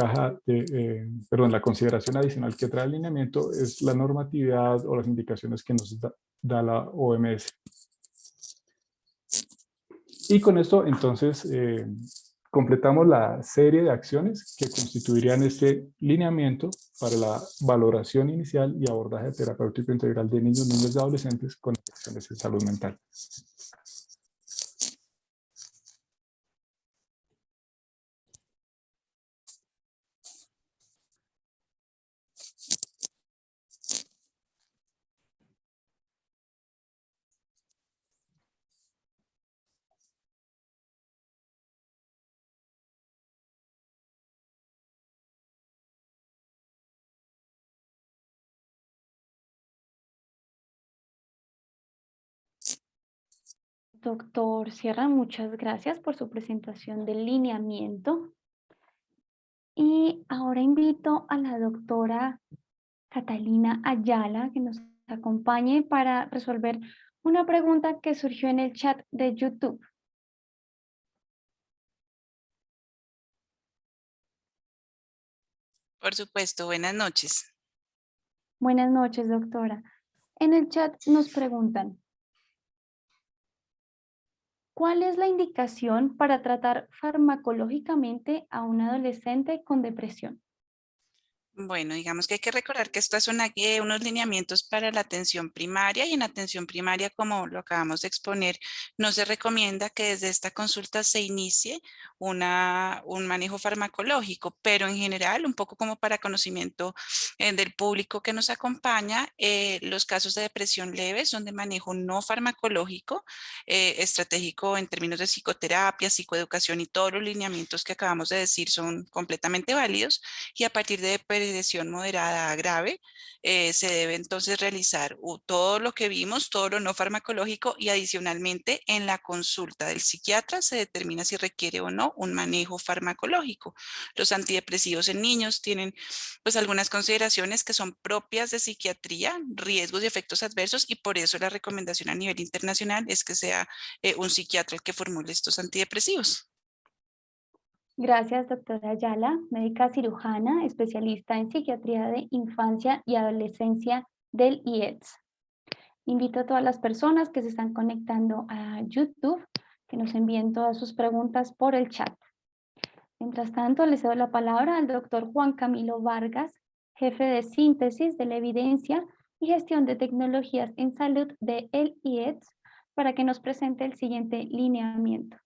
la consideración adicional que trae el lineamiento es la normatividad o las indicaciones que nos da la OMS. Y con esto, entonces, completamos la serie de acciones que constituirían este lineamiento para la valoración inicial y abordaje terapéutico integral de niños, niñas y adolescentes con afecciones de salud mental. Doctor Sierra, muchas gracias por su presentación del lineamiento. Y ahora invito a la doctora Catalina Ayala que nos acompañe para resolver una pregunta que surgió en el chat de YouTube. Por supuesto, buenas noches. Buenas noches, doctora. En el chat nos preguntan, ¿cuál es la indicación para tratar farmacológicamente a un adolescente con depresión? Bueno, digamos que hay que recordar que esto es una guía, unos lineamientos para la atención primaria y en atención primaria, como lo acabamos de exponer, no se recomienda que desde esta consulta se inicie un manejo farmacológico, pero en general, un poco como para conocimiento del público que nos acompaña, los casos de depresión leve son de manejo no farmacológico, estratégico en términos de psicoterapia, psicoeducación y todos los lineamientos que acabamos de decir son completamente válidos y a partir de depresión moderada a grave, se debe entonces realizar todo lo que vimos, todo lo no farmacológico y adicionalmente en la consulta del psiquiatra se determina si requiere o no un manejo farmacológico. Los antidepresivos en niños tienen pues algunas consideraciones que son propias de psiquiatría, riesgos y efectos adversos y por eso la recomendación a nivel internacional es que sea un psiquiatra el que formule estos antidepresivos. Gracias, doctora Ayala, médica cirujana, especialista en psiquiatría de infancia y adolescencia del IEDS. Invito a todas las personas que se están conectando a YouTube que nos envíen todas sus preguntas por el chat. Mientras tanto, les doy la palabra al doctor Juan Camilo Vargas, jefe de síntesis de la evidencia y gestión de tecnologías en salud de el IEDS, para que nos presente el siguiente lineamiento.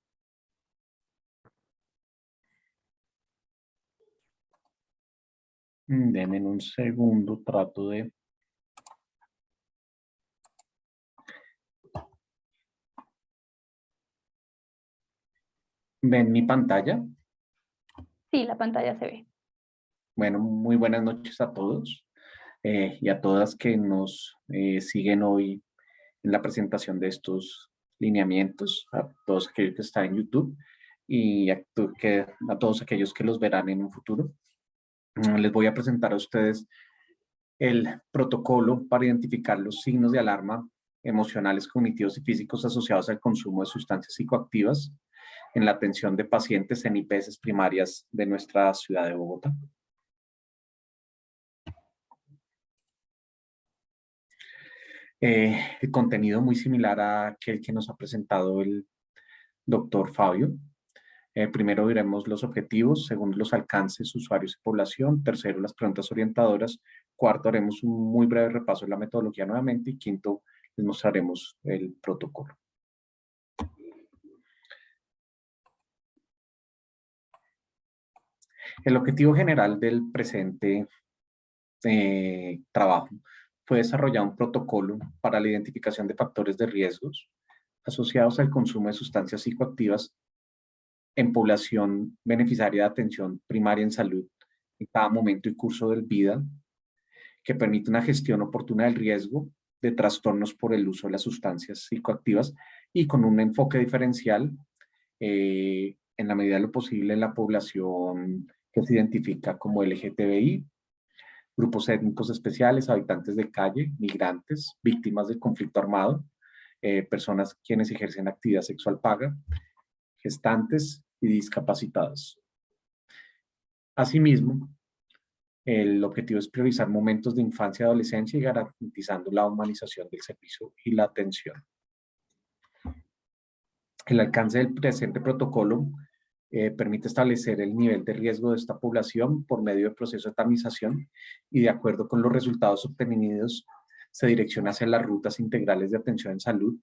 Denme un segundo, trato de ¿Ven mi pantalla? Sí, la pantalla se ve. Bueno, muy buenas noches a todos y a todas que nos siguen hoy en la presentación de estos lineamientos, a todos aquellos que están en YouTube y a todos aquellos que los verán en un futuro. Les voy a presentar a ustedes el protocolo para identificar los signos de alarma emocionales, cognitivos y físicos asociados al consumo de sustancias psicoactivas en la atención de pacientes en IPS primarias de nuestra ciudad de Bogotá. El contenido muy similar a aquel que nos ha presentado el doctor Fabio. Primero veremos los objetivos, segundo los alcances, usuarios y población, tercero las preguntas orientadoras, cuarto haremos un muy breve repaso de la metodología nuevamente y quinto les mostraremos el protocolo. El objetivo general del presente trabajo fue desarrollar un protocolo para la identificación de factores de riesgos asociados al consumo de sustancias psicoactivas en población beneficiaria de atención primaria en salud en cada momento y curso de vida, que permite una gestión oportuna del riesgo de trastornos por el uso de las sustancias psicoactivas y con un enfoque diferencial en la medida de lo posible en la población que se identifica como LGTBI, grupos étnicos especiales, habitantes de calle, migrantes, víctimas del conflicto armado, personas quienes ejercen actividad sexual paga, gestantes y discapacitados. Asimismo, el objetivo es priorizar momentos de infancia y adolescencia y garantizando la humanización del servicio y la atención. El alcance del presente protocolo permite establecer el nivel de riesgo de esta población por medio del proceso de tamización y de acuerdo con los resultados obtenidos se direcciona hacia las rutas integrales de atención en salud,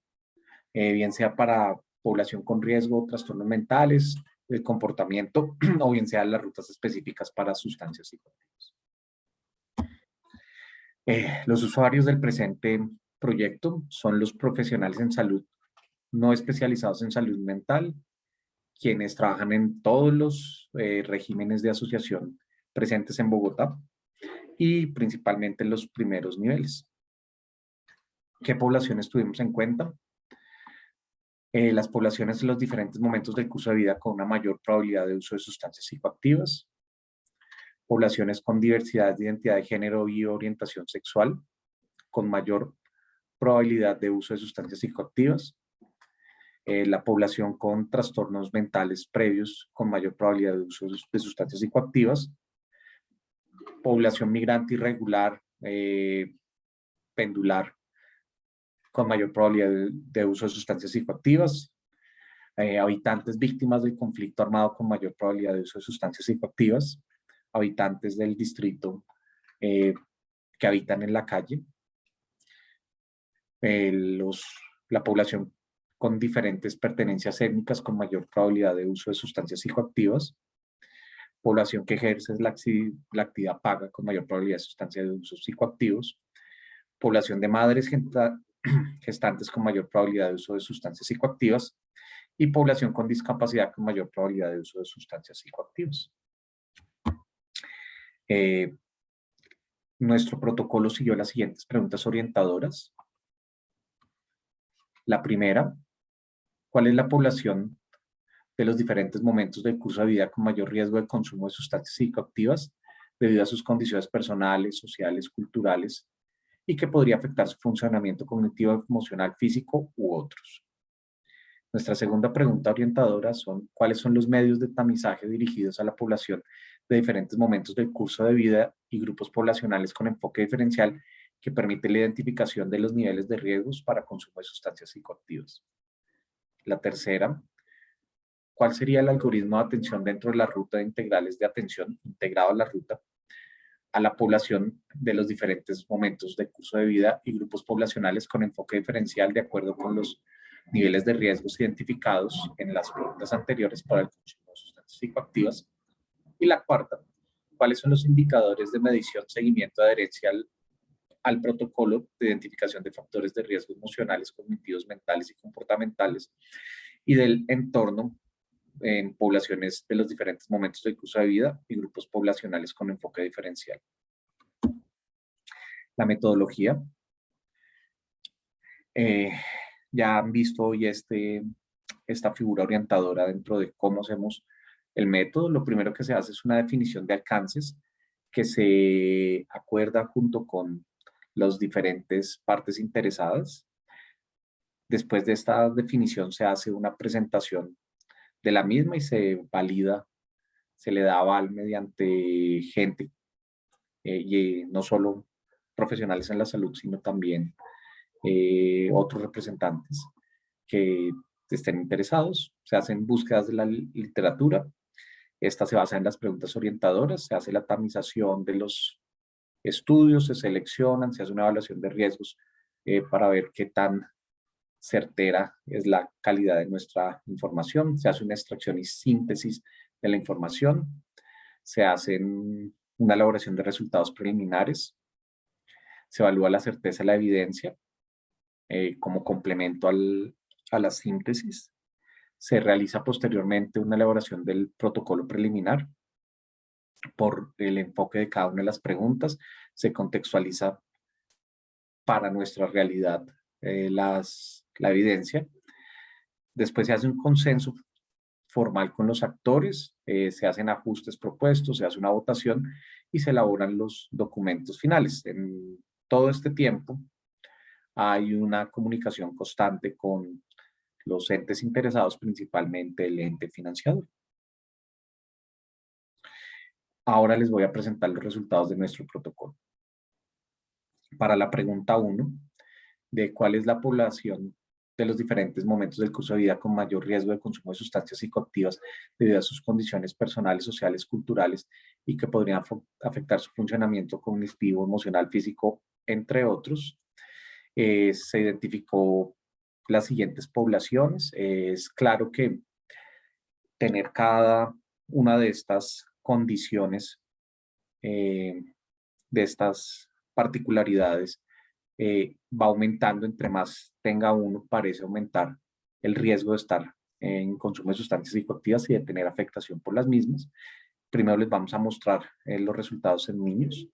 bien sea para población con riesgo, trastornos mentales, el comportamiento o bien sea las rutas específicas para sustancias psicoactivas. Los usuarios del presente proyecto son los profesionales en salud no especializados en salud mental, quienes trabajan en todos los regímenes de asociación presentes en Bogotá y principalmente en los primeros niveles. ¿Qué poblaciones tuvimos en cuenta? Las poblaciones en los diferentes momentos del curso de vida con una mayor probabilidad de uso de sustancias psicoactivas, poblaciones con diversidad de identidad de género y orientación sexual, con mayor probabilidad de uso de sustancias psicoactivas, la población con trastornos mentales previos con mayor probabilidad de uso de sustancias psicoactivas, población migrante irregular, pendular, con mayor probabilidad de uso de sustancias psicoactivas, habitantes víctimas del conflicto armado con mayor probabilidad de uso de sustancias psicoactivas, habitantes del distrito que habitan en la calle, la población con diferentes pertenencias étnicas con mayor probabilidad de uso de sustancias psicoactivas, población que ejerce la actividad paga con mayor probabilidad de sustancias de usos psicoactivos, población de madres gestantes con mayor probabilidad de uso de sustancias psicoactivas y población con discapacidad con mayor probabilidad de uso de sustancias psicoactivas. Nuestro protocolo siguió las siguientes preguntas orientadoras. La primera, ¿cuál es la población de los diferentes momentos del curso de vida con mayor riesgo de consumo de sustancias psicoactivas debido a sus condiciones personales, sociales, culturales y que podría afectar su funcionamiento cognitivo, emocional, físico u otros? Nuestra segunda pregunta orientadora son ¿cuáles son los medios de tamizaje dirigidos a la población de diferentes momentos del curso de vida y grupos poblacionales con enfoque diferencial que permite la identificación de los niveles de riesgos para consumo de sustancias psicoactivas? La tercera, ¿cuál sería el algoritmo de atención dentro de la ruta de integrales de atención integrado a la ruta a la población de los diferentes momentos del curso de vida y grupos poblacionales con enfoque diferencial de acuerdo con los niveles de riesgos identificados en las preguntas anteriores para el consumo de sustancias psicoactivas? Y la cuarta, ¿cuáles son los indicadores de medición, seguimiento, adherencia al protocolo de identificación de factores de riesgo emocionales, cognitivos, mentales y comportamentales y del entorno en poblaciones de los diferentes momentos del curso de vida y grupos poblacionales con enfoque diferencial. La metodología. Ya han visto hoy esta figura orientadora dentro de cómo hacemos el método. Lo primero que se hace es una definición de alcances que se acuerda junto con las diferentes partes interesadas. Después de esta definición se hace una presentación de la misma y se valida, se le da aval mediante gente, y no solo profesionales en la salud, sino también otros representantes que estén interesados. Se hacen búsquedas de la literatura. Esta se basa en las preguntas orientadoras, se hace la tamización de los estudios, se seleccionan, se hace una evaluación de riesgos para ver qué tan certera es la calidad de nuestra información, se hace una extracción y síntesis de la información, se hace una elaboración de resultados preliminares, se evalúa la certeza de la evidencia como complemento a la síntesis, se realiza posteriormente una elaboración del protocolo preliminar por el enfoque de cada una de las preguntas, se contextualiza para nuestra realidad la evidencia. Después se hace un consenso formal con los actores, se hacen ajustes propuestos, se hace una votación y se elaboran los documentos finales. En todo este tiempo hay una comunicación constante con los entes interesados, principalmente el ente financiador. Ahora les voy a presentar los resultados de nuestro protocolo. Para la pregunta 1, de cuál es la población de los diferentes momentos del curso de vida con mayor riesgo de consumo de sustancias psicoactivas debido a sus condiciones personales, sociales, culturales y que podrían afectar su funcionamiento cognitivo, emocional, físico, entre otros. Se identificó las siguientes poblaciones. Es claro que tener cada una de estas condiciones, de estas particularidades, va aumentando. Entre más tenga uno, parece aumentar el riesgo de estar en consumo de sustancias psicoactivas y de tener afectación por las mismas. Primero les vamos a mostrar los resultados en niños.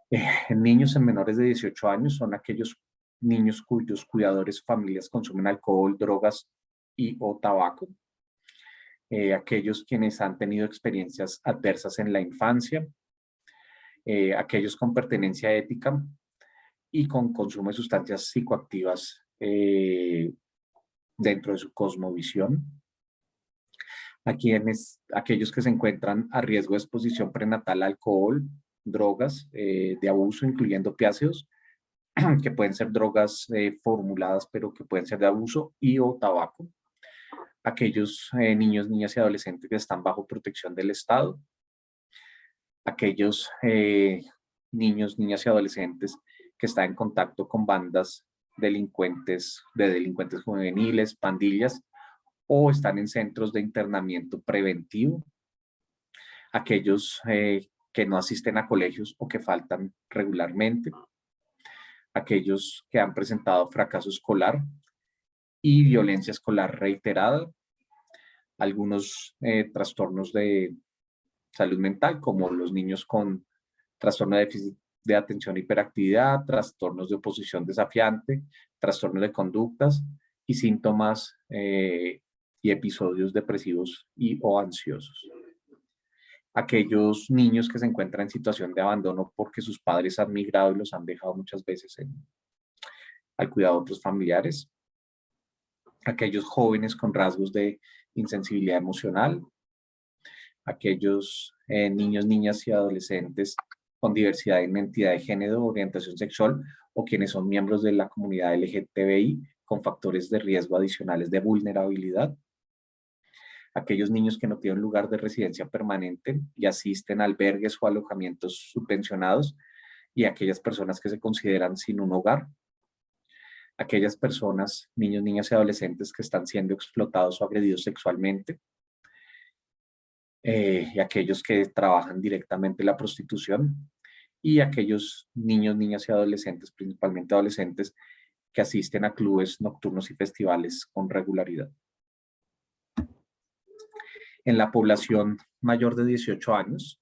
En niños en menores de 18 años son aquellos niños cuyos cuidadores o familias consumen alcohol, drogas y o tabaco. Aquellos quienes han tenido experiencias adversas en la infancia. Aquellos con pertenencia ética y con consumo de sustancias psicoactivas dentro de su cosmovisión. Aquellos que se encuentran a riesgo de exposición prenatal a alcohol, drogas de abuso, incluyendo opiáceos, que pueden ser drogas formuladas, pero que pueden ser de abuso, y o tabaco. Aquellos niños, niñas y adolescentes que están bajo protección del Estado. Aquellos niños, niñas y adolescentes que están en contacto con bandas de delincuentes juveniles, pandillas, o están en centros de internamiento preventivo. Aquellos que no asisten a colegios o que faltan regularmente. Aquellos que han presentado fracaso escolar y violencia escolar reiterada. Algunos trastornos de salud mental, como los niños con trastorno de déficit de atención e hiperactividad, trastornos de oposición desafiante, trastornos de conductas y síntomas y episodios depresivos y o ansiosos. Aquellos niños que se encuentran en situación de abandono porque sus padres han migrado y los han dejado muchas veces al cuidado de otros familiares. Aquellos jóvenes con rasgos de insensibilidad emocional. Aquellos niños, niñas y adolescentes con diversidad en identidad de género, orientación sexual o quienes son miembros de la comunidad LGTBI con factores de riesgo adicionales de vulnerabilidad. Aquellos niños que no tienen lugar de residencia permanente y asisten a albergues o alojamientos subvencionados, y aquellas personas que se consideran sin un hogar. Aquellas personas, niños, niñas y adolescentes que están siendo explotados o agredidos sexualmente. Y aquellos que trabajan directamente en la prostitución. Y aquellos niños, niñas y adolescentes, principalmente adolescentes, que asisten a clubes nocturnos y festivales con regularidad. En la población mayor de 18 años,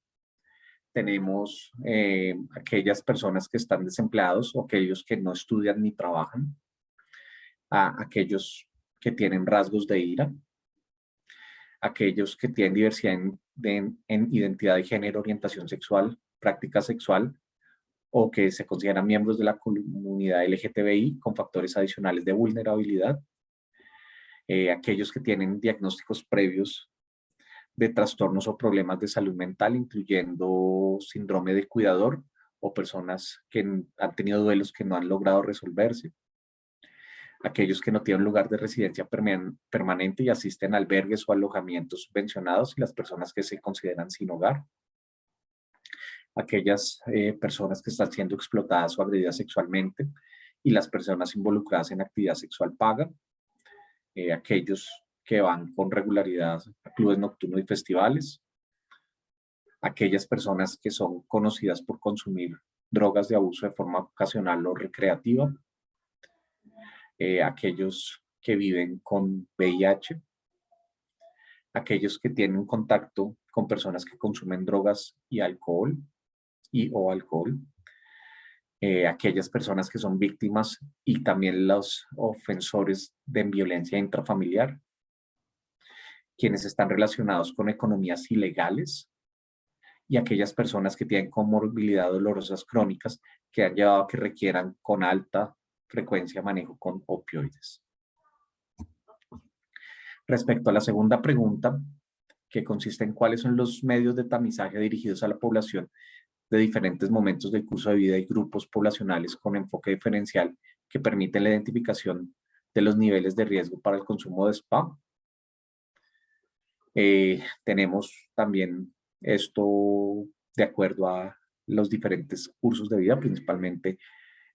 tenemos aquellas personas que están desempleados o aquellos que no estudian ni trabajan, aquellos que tienen rasgos de ira, aquellos que tienen diversidad en identidad de género, orientación sexual, práctica sexual, o que se consideran miembros de la comunidad LGTBI con factores adicionales de vulnerabilidad, aquellos que tienen diagnósticos previos de trastornos o problemas de salud mental, incluyendo síndrome de cuidador o personas que han tenido duelos que no han logrado resolverse, aquellos que no tienen lugar de residencia permanente y asisten a albergues o alojamientos subvencionados y las personas que se consideran sin hogar, aquellas personas que están siendo explotadas o agredidas sexualmente y las personas involucradas en actividad sexual paga, aquellos que van con regularidad a clubes nocturnos y festivales, aquellas personas que son conocidas por consumir drogas de abuso de forma ocasional o recreativa, aquellos que viven con VIH, aquellos que tienen contacto con personas que consumen drogas y alcohol o alcohol, aquellas personas que son víctimas y también los ofensores de violencia intrafamiliar, quienes están relacionados con economías ilegales y aquellas personas que tienen comorbilidad dolorosas crónicas que han llevado a que requieran con alta frecuencia manejo con opioides. Respecto a la segunda pregunta, que consiste en cuáles son los medios de tamizaje dirigidos a la población de diferentes momentos del curso de vida y grupos poblacionales con enfoque diferencial que permiten la identificación de los niveles de riesgo para el consumo de SPA. Tenemos también esto de acuerdo a los diferentes cursos de vida, principalmente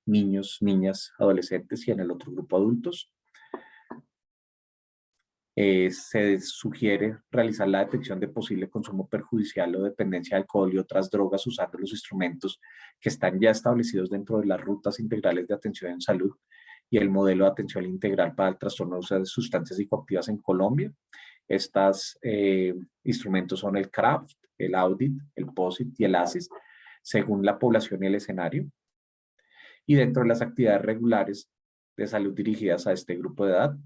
niños, niñas, adolescentes y en el otro grupo adultos. Se sugiere realizar la detección de posible consumo perjudicial o dependencia de alcohol y otras drogas usando los instrumentos que están ya establecidos dentro de las rutas integrales de atención en salud y el modelo de atención integral para el trastorno de uso de sustancias psicoactivas en Colombia. Estos instrumentos son el CRAFT, el AUDIT, el POSIT y el ASIS, según la población y el escenario. Y dentro de las actividades regulares de salud dirigidas a este grupo de edad,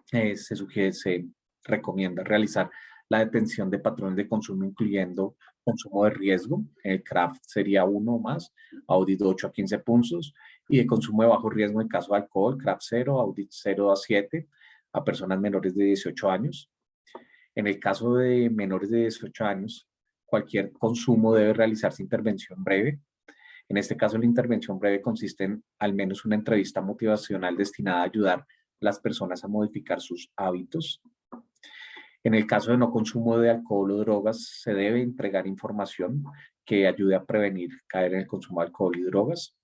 se recomienda realizar la detención de patrones de consumo, incluyendo consumo de riesgo. El CRAFT sería 1 o más, AUDIT 8 a 15 puntos, y de consumo de bajo riesgo en caso de alcohol, CRAFT 0, AUDIT 0 a 7, a personas menores de 18 años. En el caso de menores de 18 años, cualquier consumo debe realizarse intervención breve. En este caso, la intervención breve consiste en al menos una entrevista motivacional destinada a ayudar a las personas a modificar sus hábitos. En el caso de no consumo de alcohol o drogas, se debe entregar información que ayude a prevenir caer en el consumo de alcohol y drogas.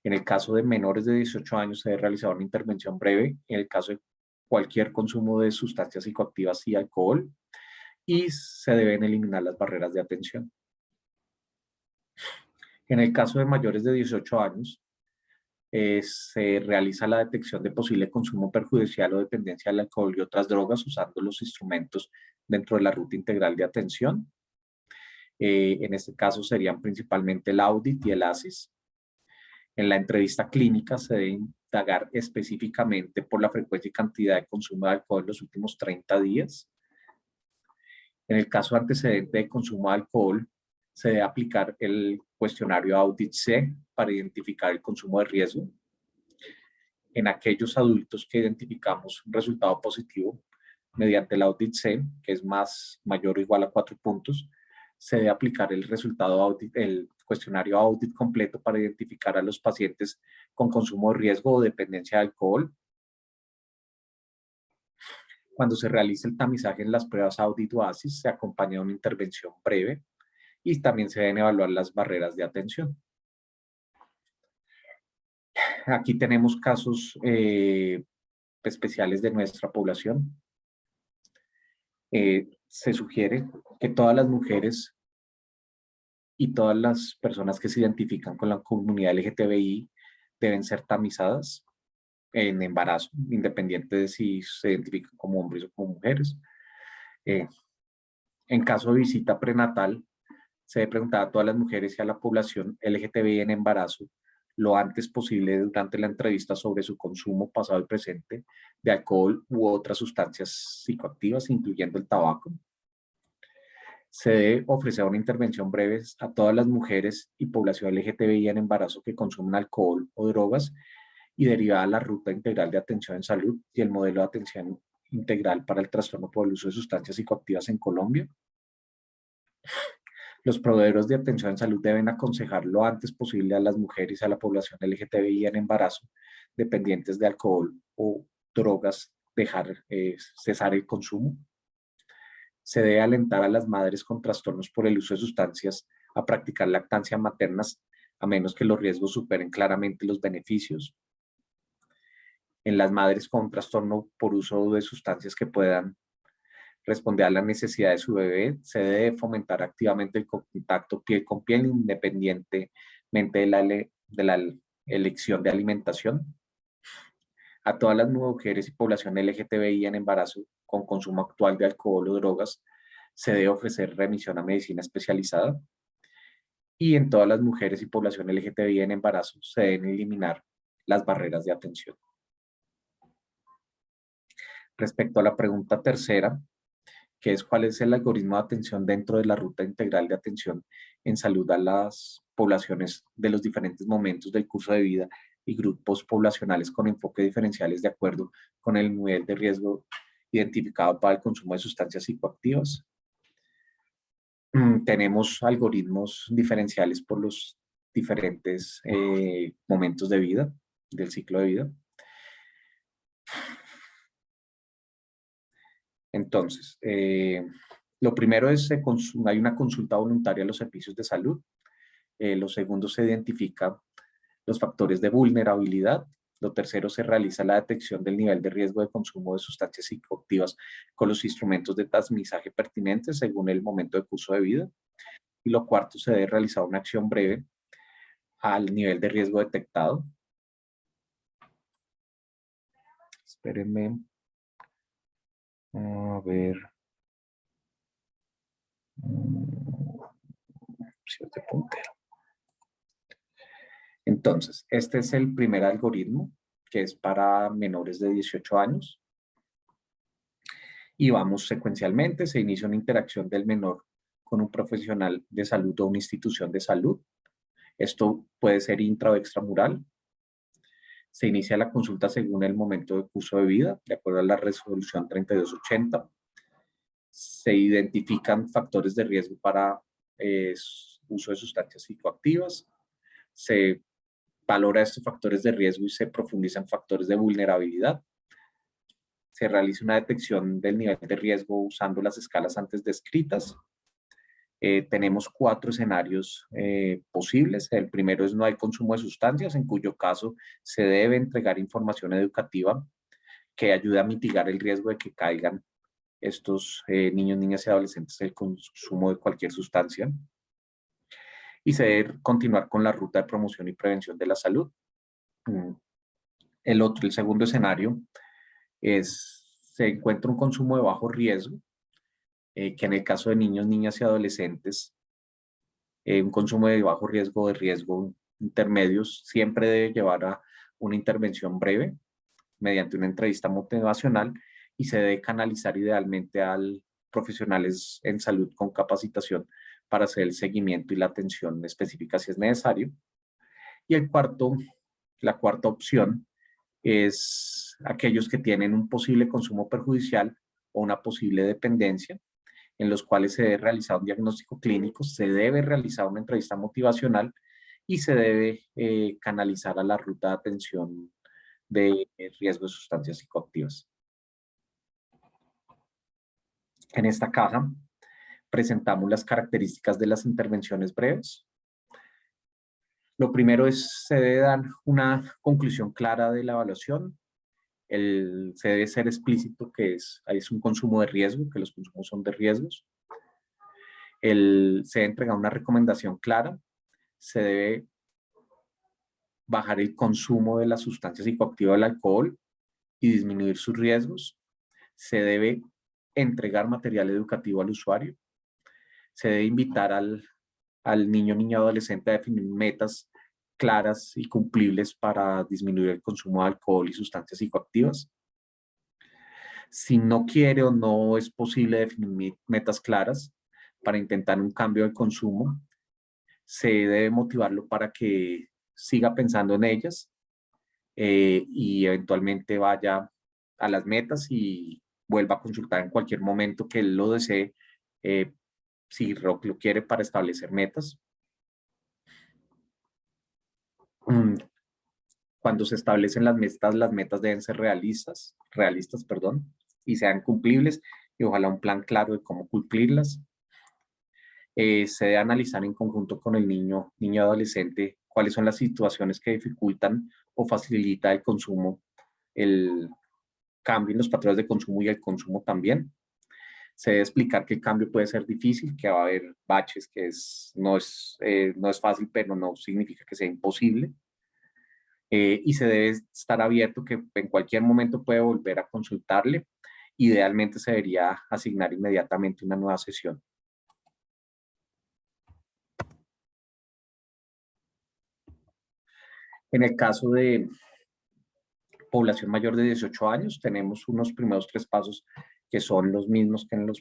En el caso de menores de 18 años, se debe realizar una intervención breve. En el caso de cualquier consumo de sustancias psicoactivas y alcohol, y se deben eliminar las barreras de atención. En el caso de mayores de 18 años, se realiza la detección de posible consumo perjudicial o dependencia del alcohol y otras drogas usando los instrumentos dentro de la ruta integral de atención. En este caso serían principalmente el AUDIT y el ASIS. En la entrevista clínica se debe indagar específicamente por la frecuencia y cantidad de consumo de alcohol en los últimos 30 días. En el caso antecedente de consumo de alcohol, se debe aplicar el cuestionario AUDIT-C para identificar el consumo de riesgo. En aquellos adultos que identificamos un resultado positivo mediante el AUDIT-C, que es mayor o igual a 4 puntos, se debe aplicar el cuestionario AUDIT completo para identificar a los pacientes con consumo de riesgo o dependencia de alcohol. Cuando se realiza el tamizaje en las pruebas AUDIT o ASIS, se acompaña de una intervención breve y también se deben evaluar las barreras de atención. Aquí tenemos casos especiales de nuestra población. Se sugiere que todas las mujeres y todas las personas que se identifican con la comunidad LGTBI deben ser tamizadas en embarazo, independiente de si se identifican como hombres o como mujeres. En caso de visita prenatal, se debe preguntar a todas las mujeres y a la población LGTBI en embarazo lo antes posible durante la entrevista sobre su consumo pasado y presente de alcohol u otras sustancias psicoactivas, incluyendo el tabaco. Se debe ofrecer una intervención breve a todas las mujeres y población LGTBI en embarazo que consumen alcohol o drogas y derivada a la ruta integral de atención en salud y el modelo de atención integral para el trastorno por el uso de sustancias psicoactivas en Colombia. Los proveedores de atención en salud deben aconsejar lo antes posible a las mujeres y a la población LGTBI en embarazo dependientes de alcohol o drogas cesar el consumo. Se debe alentar a las madres con trastornos por el uso de sustancias a practicar lactancia maternas a menos que los riesgos superen claramente los beneficios. En las madres con trastorno por uso de sustancias que puedan responder a la necesidad de su bebé, se debe fomentar activamente el contacto piel con piel independientemente de la elección de alimentación. A todas las mujeres y población LGTBI en embarazo con consumo actual de alcohol o drogas, se debe ofrecer remisión a medicina especializada. Y en todas las mujeres y población LGTBI en embarazo, se deben eliminar las barreras de atención. Respecto a la pregunta tercera, que es cuál es el algoritmo de atención dentro de la ruta integral de atención en salud a las poblaciones de los diferentes momentos del curso de vida y grupos poblacionales con enfoque diferenciales de acuerdo con el nivel de riesgo identificado para el consumo de sustancias psicoactivas. Tenemos algoritmos diferenciales por los diferentes momentos de vida, del ciclo de vida. Entonces, lo primero es hay una consulta voluntaria a los servicios de salud. Lo segundo, se identifica los factores de vulnerabilidad. Lo tercero, se realiza la detección del nivel de riesgo de consumo de sustancias psicoactivas con los instrumentos de tamizaje pertinentes según el momento de curso de vida. Y lo cuarto, se debe realizar una acción breve al nivel de riesgo detectado. Espérenme. A ver. Cierto puntero. Entonces, este es el primer algoritmo, que es para menores de 18 años. Y vamos secuencialmente. Se inicia una interacción del menor con un profesional de salud o una institución de salud. Esto puede ser intra o extramural. Se inicia la consulta según el momento de curso de vida, de acuerdo a la resolución 3280. Se identifican factores de riesgo para uso de sustancias psicoactivas. Se valora estos factores de riesgo y se profundizan factores de vulnerabilidad. Se realiza una detección del nivel de riesgo usando las escalas antes descritas. Tenemos 4 escenarios posibles. El primero es no hay consumo de sustancias, en cuyo caso se debe entregar información educativa que ayude a mitigar el riesgo de que caigan estos niños, niñas y adolescentes en el consumo de cualquier sustancia. Y se debe continuar con la ruta de promoción y prevención de la salud. El segundo escenario se encuentra un consumo de bajo riesgo, que en el caso de niños, niñas y adolescentes, un consumo de bajo riesgo, de riesgo intermedios, siempre debe llevar a una intervención breve mediante una entrevista motivacional y se debe canalizar idealmente a profesionales en salud con capacitación para hacer el seguimiento y la atención específica si es necesario. Y la cuarta opción es aquellos que tienen un posible consumo perjudicial o una posible dependencia, en los cuales se debe realizar un diagnóstico clínico, se debe realizar una entrevista motivacional y se debe canalizar a la ruta de atención de riesgo de sustancias psicoactivas. En esta caja presentamos las características de las intervenciones breves. Lo primero es, se debe dar una conclusión clara de la evaluación. Se debe ser explícito que es un consumo de riesgo, que los consumos son de riesgos. Se debe entregar una recomendación clara. Se debe bajar el consumo de la sustancia psicoactiva del alcohol y disminuir sus riesgos. Se debe entregar material educativo al usuario. Se debe invitar al niño, niña, adolescente a definir metas claras y cumplibles para disminuir el consumo de alcohol y sustancias psicoactivas. Si no quiere o no es posible definir metas claras para intentar un cambio de consumo, se debe motivarlo para que siga pensando en ellas y eventualmente vaya a las metas y vuelva a consultar en cualquier momento que él lo desee, si lo quiere, para establecer metas. Cuando se establecen las metas deben ser realistas, y sean cumplibles, y ojalá un plan claro de cómo cumplirlas. Se debe analizar en conjunto con el niño, adolescente, cuáles son las situaciones que dificultan o facilitan el consumo, el cambio en los patrones de consumo y el consumo también. Se debe explicar que el cambio puede ser difícil, que va a haber baches, que no es fácil, pero no significa que sea imposible. Y se debe estar abierto que en cualquier momento puede volver a consultarle. Idealmente se debería asignar inmediatamente una nueva sesión. En el caso de población mayor de 18 años, tenemos unos primeros 3 pasos que son los mismos que en la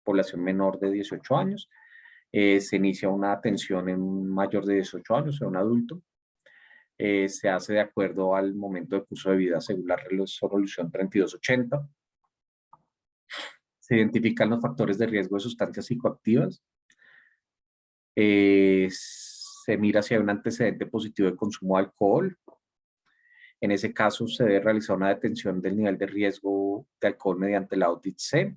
población menor de 18 años. Se inicia una atención en un mayor de 18 años, en un adulto. Se hace de acuerdo al momento de curso de vida según la resolución 3280. Se identifican los factores de riesgo de sustancias psicoactivas. Se mira si hay un antecedente positivo de consumo de alcohol. En ese caso, se debe realizar una detención del nivel de riesgo de alcohol mediante el audit C.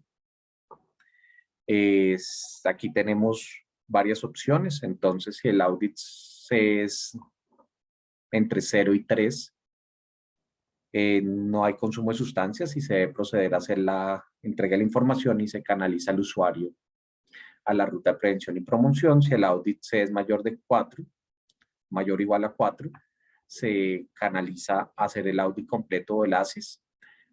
Aquí tenemos varias opciones. Entonces, si el audit C es entre 0 y 3, no hay consumo de sustancias y se debe proceder a hacer la entrega de la información y se canaliza al usuario a la ruta de prevención y promoción. Si el audit C es mayor de 4, mayor o igual a 4, se canaliza a hacer el audit completo del ASIS.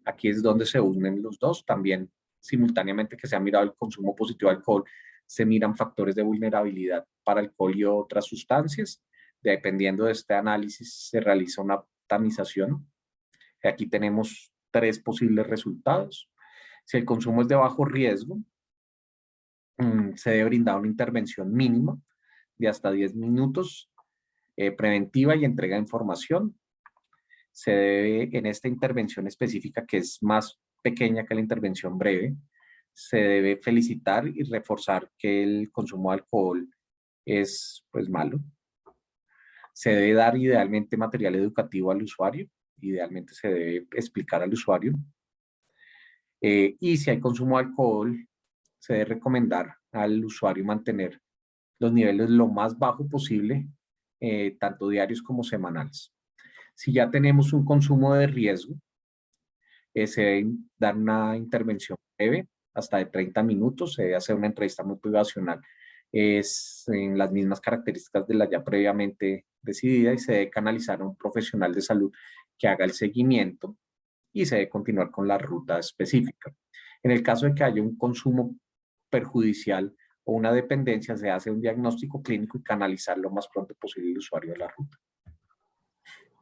Aquí es donde se unen los dos. También, simultáneamente que se ha mirado el consumo positivo de alcohol, se miran factores de vulnerabilidad para alcohol y otras sustancias. Dependiendo de este análisis, se realiza una tamización. Aquí tenemos 3 posibles resultados. Si el consumo es de bajo riesgo, se debe brindar una intervención mínima de hasta 10 minutos, preventiva y entrega de información. Se debe, en esta intervención específica, que es más pequeña que la intervención breve, se debe felicitar y reforzar que el consumo de alcohol es pues malo. Se debe dar idealmente material educativo al usuario, idealmente se debe explicar al usuario. Y si hay consumo de alcohol, se debe recomendar al usuario mantener los niveles lo más bajo posible, tanto diarios como semanales. Si ya tenemos un consumo de riesgo, se debe dar una intervención breve, hasta de 30 minutos, se debe hacer una entrevista motivacional en las mismas características de la ya previamente decidida y se debe canalizar a un profesional de salud que haga el seguimiento y se debe continuar con la ruta específica. En el caso de que haya un consumo perjudicial o una dependencia, se hace un diagnóstico clínico y canalizar lo más pronto posible el usuario a la ruta.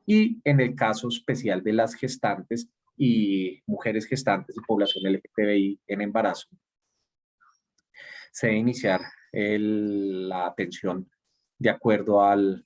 Y en el caso especial de las gestantes y mujeres gestantes y población LGTBI en embarazo, se debe iniciar la atención de acuerdo al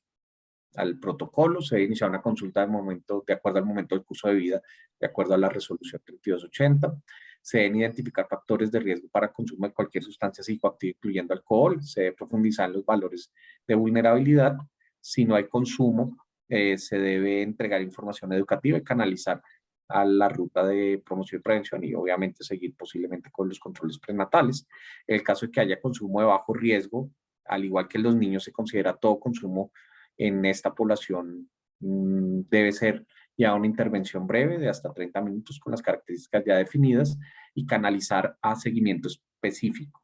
protocolo, se debe iniciar una consulta de acuerdo al momento del curso de vida, de acuerdo a la resolución 3280. Se deben identificar factores de riesgo para consumo de cualquier sustancia psicoactiva, incluyendo alcohol. Se debe profundizar en los valores de vulnerabilidad. Si no hay consumo, se debe entregar información educativa y canalizar a la ruta de promoción y prevención y obviamente seguir posiblemente con los controles prenatales. En el caso de que haya consumo de bajo riesgo, al igual que en los niños, se considera todo consumo en esta población debe ser ya una intervención breve de hasta 30 minutos con las características ya definidas y canalizar a seguimiento específico.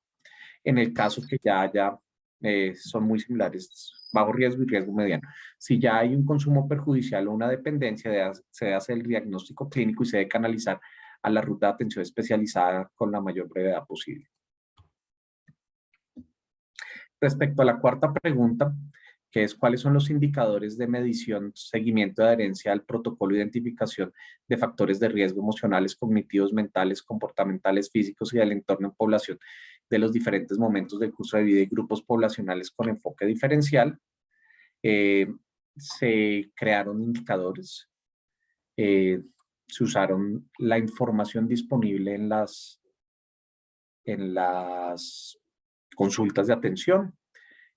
En el caso que ya haya, son muy similares, bajo riesgo y riesgo mediano. Si ya hay un consumo perjudicial o una dependencia, se hace el diagnóstico clínico y se debe canalizar a la ruta de atención especializada con la mayor brevedad posible. Respecto a la cuarta pregunta, que es cuáles son los indicadores de medición, seguimiento de adherencia al protocolo de identificación de factores de riesgo emocionales, cognitivos, mentales, comportamentales, físicos y del entorno en población de los diferentes momentos del curso de vida y grupos poblacionales con enfoque diferencial. Se crearon indicadores, se usaron la información disponible en las consultas de atención.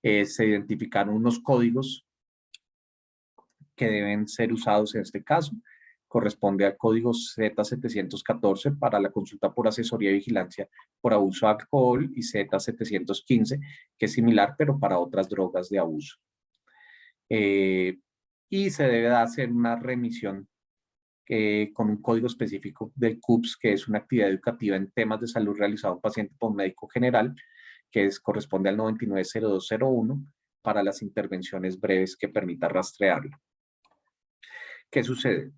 Se identificaron unos códigos que deben ser usados en este caso. Corresponde al código Z714 para la consulta por asesoría y vigilancia por abuso de alcohol y Z715, que es similar pero para otras drogas de abuso. Y se debe hacer una remisión con un código específico del CUPS, que es una actividad educativa en temas de salud realizado a un paciente por un médico general, que corresponde al 990201 para las intervenciones breves que permita rastrearlo. ¿Qué sucede?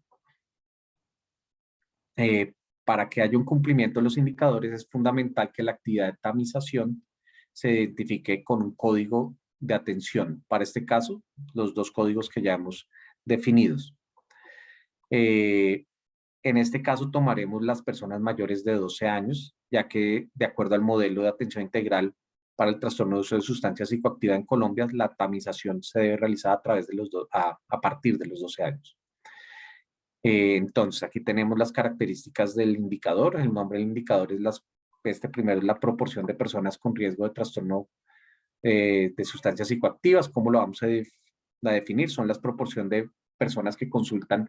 Para que haya un cumplimiento de los indicadores es fundamental que la actividad de tamización se identifique con un código de atención. Para este caso, los dos códigos que ya hemos definidos. En este caso tomaremos las personas mayores de 12 años, ya que de acuerdo al modelo de atención integral para el trastorno de uso de sustancias psicoactivas en Colombia, la tamización se debe realizar a través de a partir de los 12 años. Entonces, aquí tenemos las características del indicador. El nombre del indicador es primero es la proporción de personas con riesgo de trastorno de sustancias psicoactivas. ¿Cómo lo vamos a definir? Son las proporción de personas que consultan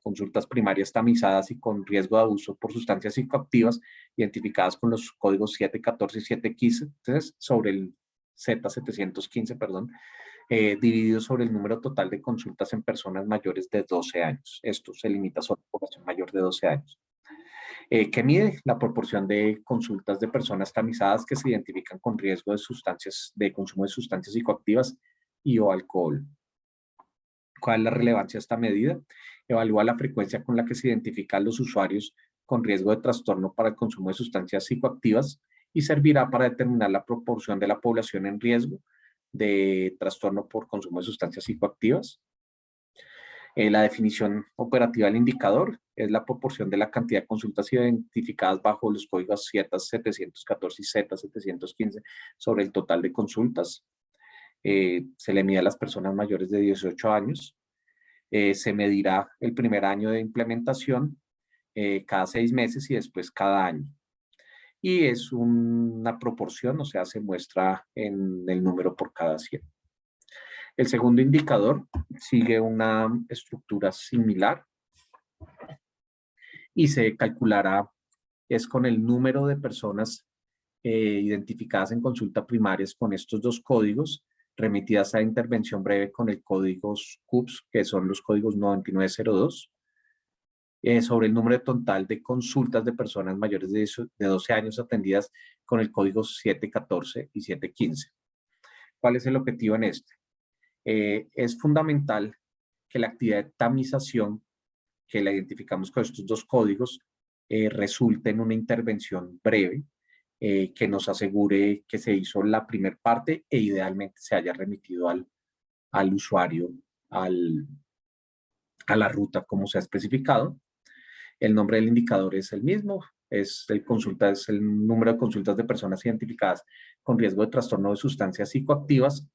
consultas primarias tamizadas y con riesgo de abuso por sustancias psicoactivas identificadas con los códigos 714 y 715 sobre el Z715, perdón, dividido sobre el número total de consultas en personas mayores de 12 años. Esto se limita solo a la población mayor de 12 años. ¿Qué mide? La proporción de consultas de personas tamizadas que se identifican con riesgo de consumo de sustancias psicoactivas y o alcohol. ¿Cuál es la relevancia de esta medida? Evalúa la frecuencia con la que se identifican los usuarios con riesgo de trastorno para el consumo de sustancias psicoactivas y servirá para determinar la proporción de la población en riesgo de trastorno por consumo de sustancias psicoactivas. La definición operativa del indicador es la proporción de la cantidad de consultas identificadas bajo los códigos Z714 y Z715 sobre el total de consultas. Se le mide a las personas mayores de 18 años. Se medirá el primer año de implementación cada 6 meses y después cada año. Y es una proporción, o sea, se muestra en el número por cada 100. El segundo indicador sigue una estructura similar y se calculará, es con el número de personas identificadas en consulta primarias con estos dos códigos, remitidas a intervención breve con el código CUPS, que son los códigos 9902, sobre el número total de consultas de personas mayores de 12 años atendidas con el código 714 y 715. ¿Cuál es el objetivo en este? Es fundamental que la actividad de tamización que la identificamos con estos dos códigos resulte en una intervención breve que nos asegure que se hizo la primera parte e idealmente se haya remitido al usuario a la ruta como se ha especificado. El nombre del indicador es el mismo, es el número de consultas de personas identificadas con riesgo de trastorno de sustancias psicoactivas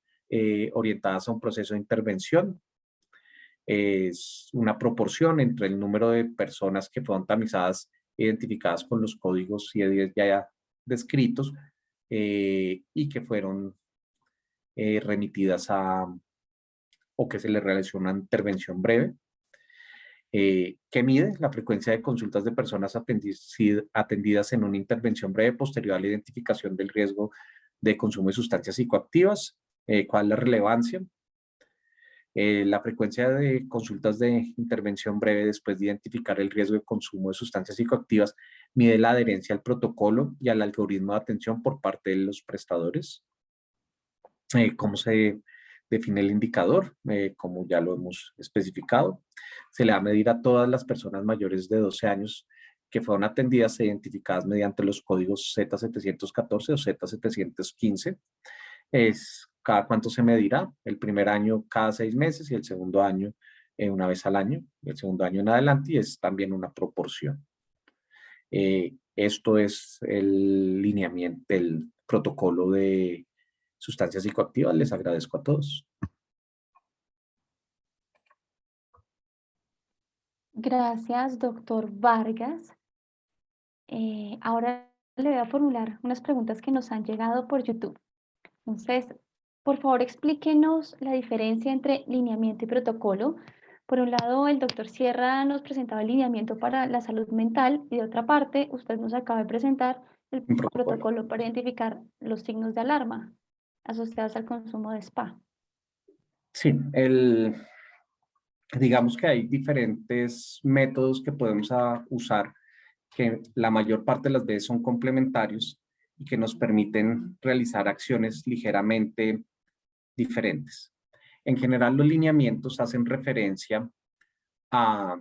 orientadas a un proceso de intervención. Es una proporción entre el número de personas que fueron tamizadas identificadas con los códigos ya descritos y que fueron remitidas o que se les realizó una intervención breve. ¿Qué mide? La frecuencia de consultas de personas atendidas en una intervención breve posterior a la identificación del riesgo de consumo de sustancias psicoactivas. ¿Cuál es la relevancia? La frecuencia de consultas de intervención breve después de identificar el riesgo de consumo de sustancias psicoactivas mide la adherencia al protocolo y al algoritmo de atención por parte de los prestadores. ¿Cómo se define el indicador? Como ya lo hemos especificado. Se le va a medir a todas las personas mayores de 12 años que fueron atendidas e identificadas mediante los códigos Z714 o Z715. Es cada cuánto se medirá. El primer año cada 6 meses y el segundo año una vez al año. El segundo año en adelante, y es también una proporción. Esto es el lineamiento, el protocolo de sustancias psicoactivas. Les agradezco a todos. Gracias, doctor Vargas. Ahora le voy a formular unas preguntas que nos han llegado por YouTube. Entonces, por favor, explíquenos la diferencia entre lineamiento y protocolo. Por un lado, el doctor Sierra nos presentaba el lineamiento para la salud mental y de otra parte, usted nos acaba de presentar el protocolo para identificar los signos de alarma asociados al consumo de spa. Sí, digamos que hay diferentes métodos que podemos usar, que la mayor parte de las veces son complementarios y que nos permiten realizar acciones ligeramente diferentes. En general, los lineamientos hacen referencia a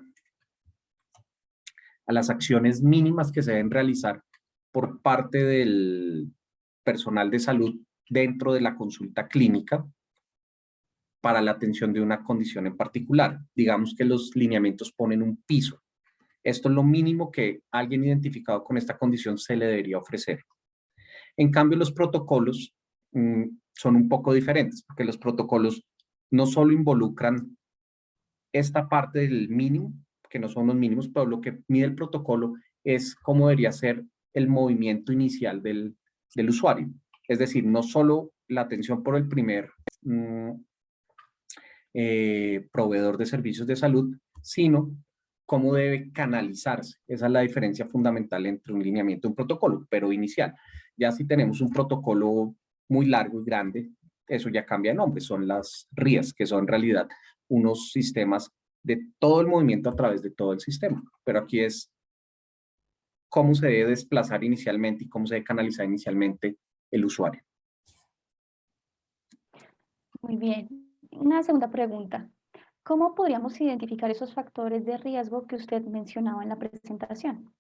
las acciones mínimas que se deben realizar por parte del personal de salud dentro de la consulta clínica para la atención de una condición en particular. Digamos que los lineamientos ponen un piso. Esto es lo mínimo que alguien identificado con esta condición se le debería ofrecer. En cambio, los protocolos son un poco diferentes, porque los protocolos no solo involucran esta parte del mínimo, que no son los mínimos, pero lo que mide el protocolo es cómo debería ser el movimiento inicial del usuario. Es decir, no solo la atención por el primer proveedor de servicios de salud, sino cómo debe canalizarse. Esa es la diferencia fundamental entre un lineamiento y un protocolo, pero inicial. Ya si tenemos un protocolo muy largo y grande, eso ya cambia de nombre, son las RIAs, que son en realidad unos sistemas de todo el movimiento a través de todo el sistema. Pero aquí es cómo se debe desplazar inicialmente y cómo se debe canalizar inicialmente el usuario. Muy bien. Una segunda pregunta. ¿Cómo podríamos identificar esos factores de riesgo que usted mencionaba en la presentación?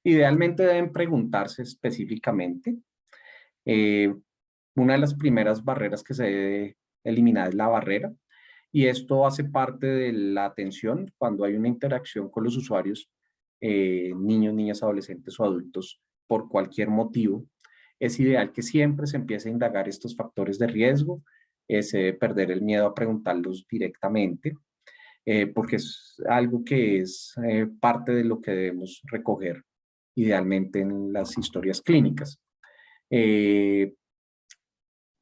Idealmente deben preguntarse específicamente. Una de las primeras barreras que se debe eliminar es la barrera, y esto hace parte de la atención cuando hay una interacción con los usuarios, niños, niñas, adolescentes o adultos, por cualquier motivo. Es ideal que siempre se empiece a indagar estos factores de riesgo, se debe perder el miedo a preguntarlos directamente, porque es algo que es parte de lo que debemos recoger idealmente en las historias clínicas.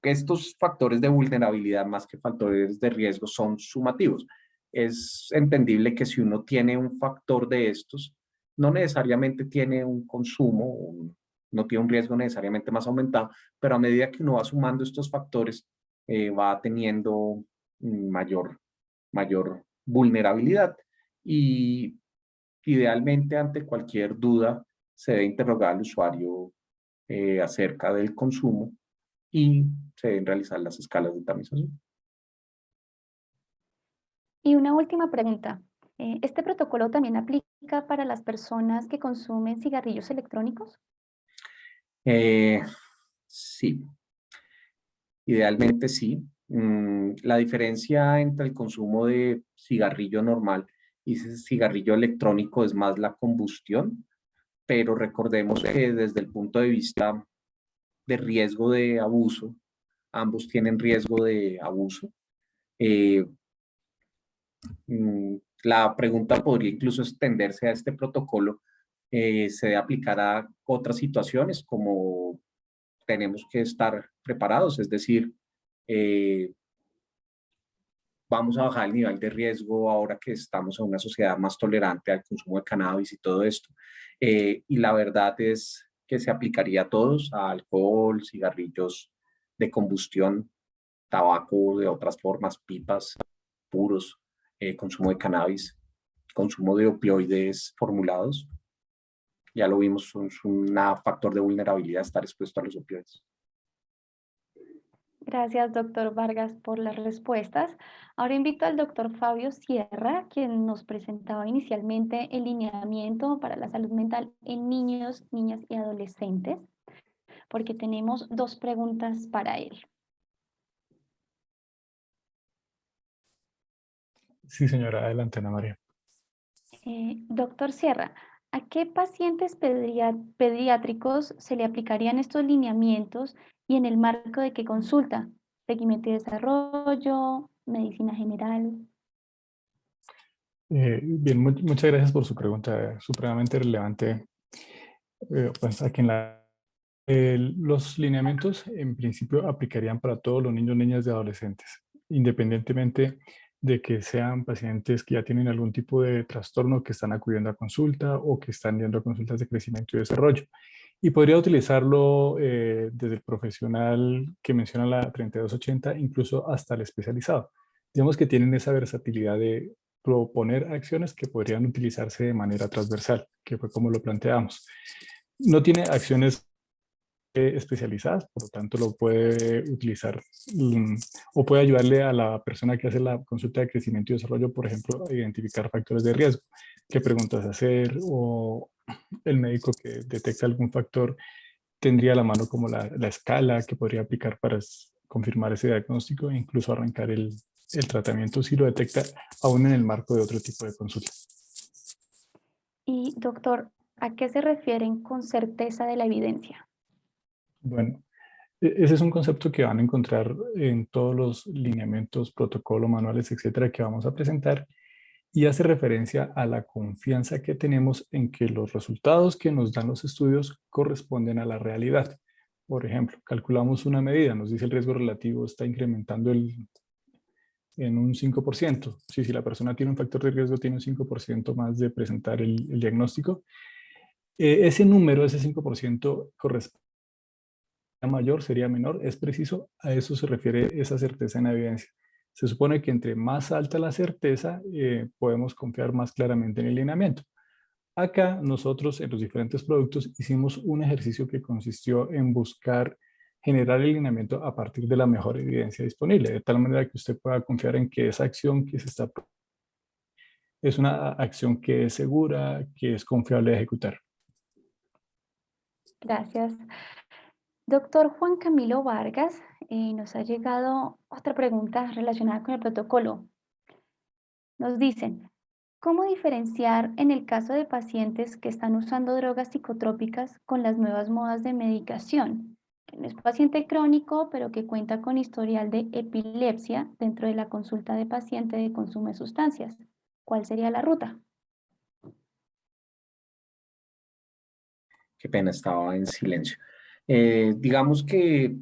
Estos factores de vulnerabilidad, más que factores de riesgo, son sumativos. Es entendible que si uno tiene un factor de estos, no necesariamente tiene un consumo, no tiene un riesgo necesariamente más aumentado, pero a medida que uno va sumando estos factores, va teniendo mayor vulnerabilidad, y idealmente ante cualquier duda se debe interrogar al usuario acerca del consumo y se deben realizar las escalas de tamización. Y una última pregunta. ¿Este protocolo también aplica para las personas que consumen cigarrillos electrónicos? Sí, idealmente sí. La diferencia entre el consumo de cigarrillo normal y cigarrillo electrónico es más la combustión, pero recordemos que desde el punto de vista de riesgo de abuso, ambos tienen riesgo de abuso. La pregunta podría incluso extenderse a este protocolo. Se debe aplicar a otras situaciones, como tenemos que estar preparados, es decir, vamos a bajar el nivel de riesgo ahora que estamos en una sociedad más tolerante al consumo de cannabis y todo esto. Y la verdad es que se aplicaría a todos, a alcohol, cigarrillos de combustión, tabaco de otras formas, pipas, puros, consumo de cannabis, consumo de opioides formulados. Ya lo vimos, es un factor de vulnerabilidad estar expuesto a los opioides. Gracias, doctor Vargas, por las respuestas. Ahora invito al doctor Fabio Sierra, quien nos presentaba inicialmente el lineamiento para la salud mental en niños, niñas y adolescentes, porque tenemos dos preguntas para él. Sí, señora, adelante, Ana María. Doctor Sierra, ¿a qué pacientes pediátricos se le aplicarían estos lineamientos y en el marco de qué consulta? ¿Seguimiento y desarrollo? ¿Medicina general? Bien, muchas gracias por su pregunta, supremamente relevante. Pues aquí en los lineamientos en principio aplicarían para todos los niños, niñas y adolescentes, independientemente de que sean pacientes que ya tienen algún tipo de trastorno que están acudiendo a consulta o que están yendo a consultas de crecimiento y desarrollo. Y podría utilizarlo desde el profesional que menciona la 3280, incluso hasta el especializado. Digamos que tienen esa versatilidad de proponer acciones que podrían utilizarse de manera transversal, que fue como lo planteamos. No tiene acciones especializadas, por lo tanto lo puede utilizar o puede ayudarle a la persona que hace la consulta de crecimiento y desarrollo, por ejemplo, a identificar factores de riesgo, qué preguntas hacer, o el médico que detecta algún factor tendría a la mano como la escala que podría aplicar para confirmar ese diagnóstico e incluso arrancar el tratamiento si lo detecta aún en el marco de otro tipo de consulta. Y doctor, ¿a qué se refieren con certeza de la evidencia? Bueno, ese es un concepto que van a encontrar en todos los lineamientos, protocolos, manuales, etcétera, que vamos a presentar y hace referencia a la confianza que tenemos en que los resultados que nos dan los estudios corresponden a la realidad. Por ejemplo, calculamos una medida, nos dice el riesgo relativo está incrementando en un 5%. Si la persona tiene un factor de riesgo, tiene un 5% más de presentar el diagnóstico. Ese número, ese 5%, corresponde mayor, sería menor, es preciso, a eso se refiere esa certeza en la evidencia. Se supone que entre más alta la certeza, podemos confiar más claramente en el lineamiento. Acá nosotros en los diferentes productos hicimos un ejercicio que consistió en buscar generar el lineamiento a partir de la mejor evidencia disponible, de tal manera que usted pueda confiar en que esa acción que se está es una acción que es segura, que es confiable de ejecutar. Gracias. Doctor Juan Camilo Vargas, nos ha llegado otra pregunta relacionada con el protocolo. Nos dicen, ¿cómo diferenciar en el caso de pacientes que están usando drogas psicotrópicas con las nuevas modas de medicación? Que no es paciente crónico, pero que cuenta con historial de epilepsia dentro de la consulta de paciente de consumo de sustancias. ¿Cuál sería la ruta? Qué pena, estaba en silencio. Digamos que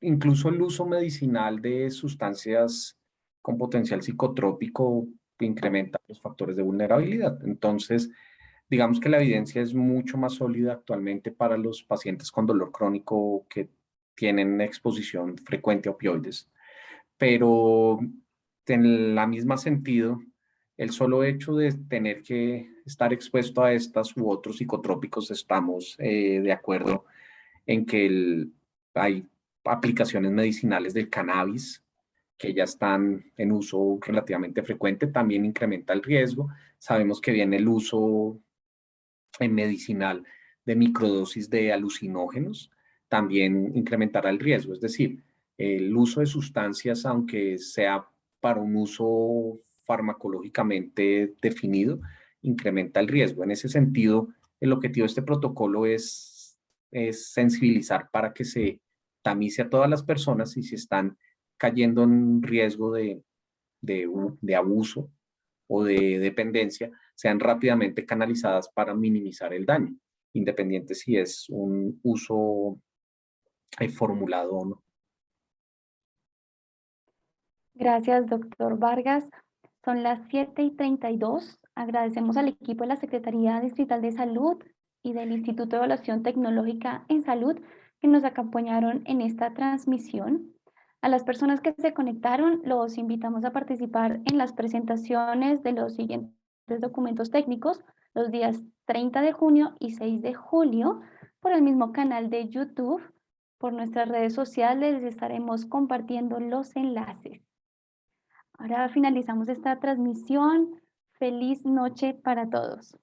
incluso el uso medicinal de sustancias con potencial psicotrópico incrementa los factores de vulnerabilidad. Entonces, digamos que la evidencia es mucho más sólida actualmente para los pacientes con dolor crónico que tienen exposición frecuente a opioides. Pero en la misma sentido, el solo hecho de tener que estar expuesto a estas u otros psicotrópicos, estamos de acuerdo en que hay aplicaciones medicinales del cannabis que ya están en uso relativamente frecuente, también incrementa el riesgo. Sabemos que viene el uso medicinal de microdosis de alucinógenos, también incrementará el riesgo. Es decir, el uso de sustancias, aunque sea para un uso farmacológicamente definido, incrementa el riesgo. En ese sentido, el objetivo de este protocolo es sensibilizar para que se tamice a todas las personas y si están cayendo en riesgo de abuso o de dependencia, sean rápidamente canalizadas para minimizar el daño, independiente si es un uso formulado o no. Gracias, doctor Vargas. Son las 7:32. Agradecemos al equipo de la Secretaría Distrital de Salud y del Instituto de Evaluación Tecnológica en Salud que nos acompañaron en esta transmisión. A las personas que se conectaron, los invitamos a participar en las presentaciones de los siguientes documentos técnicos los días 30 de junio y 6 de julio por el mismo canal de YouTube Por nuestras redes sociales les estaremos compartiendo los enlaces. Ahora finalizamos esta transmisión. Feliz noche para todos.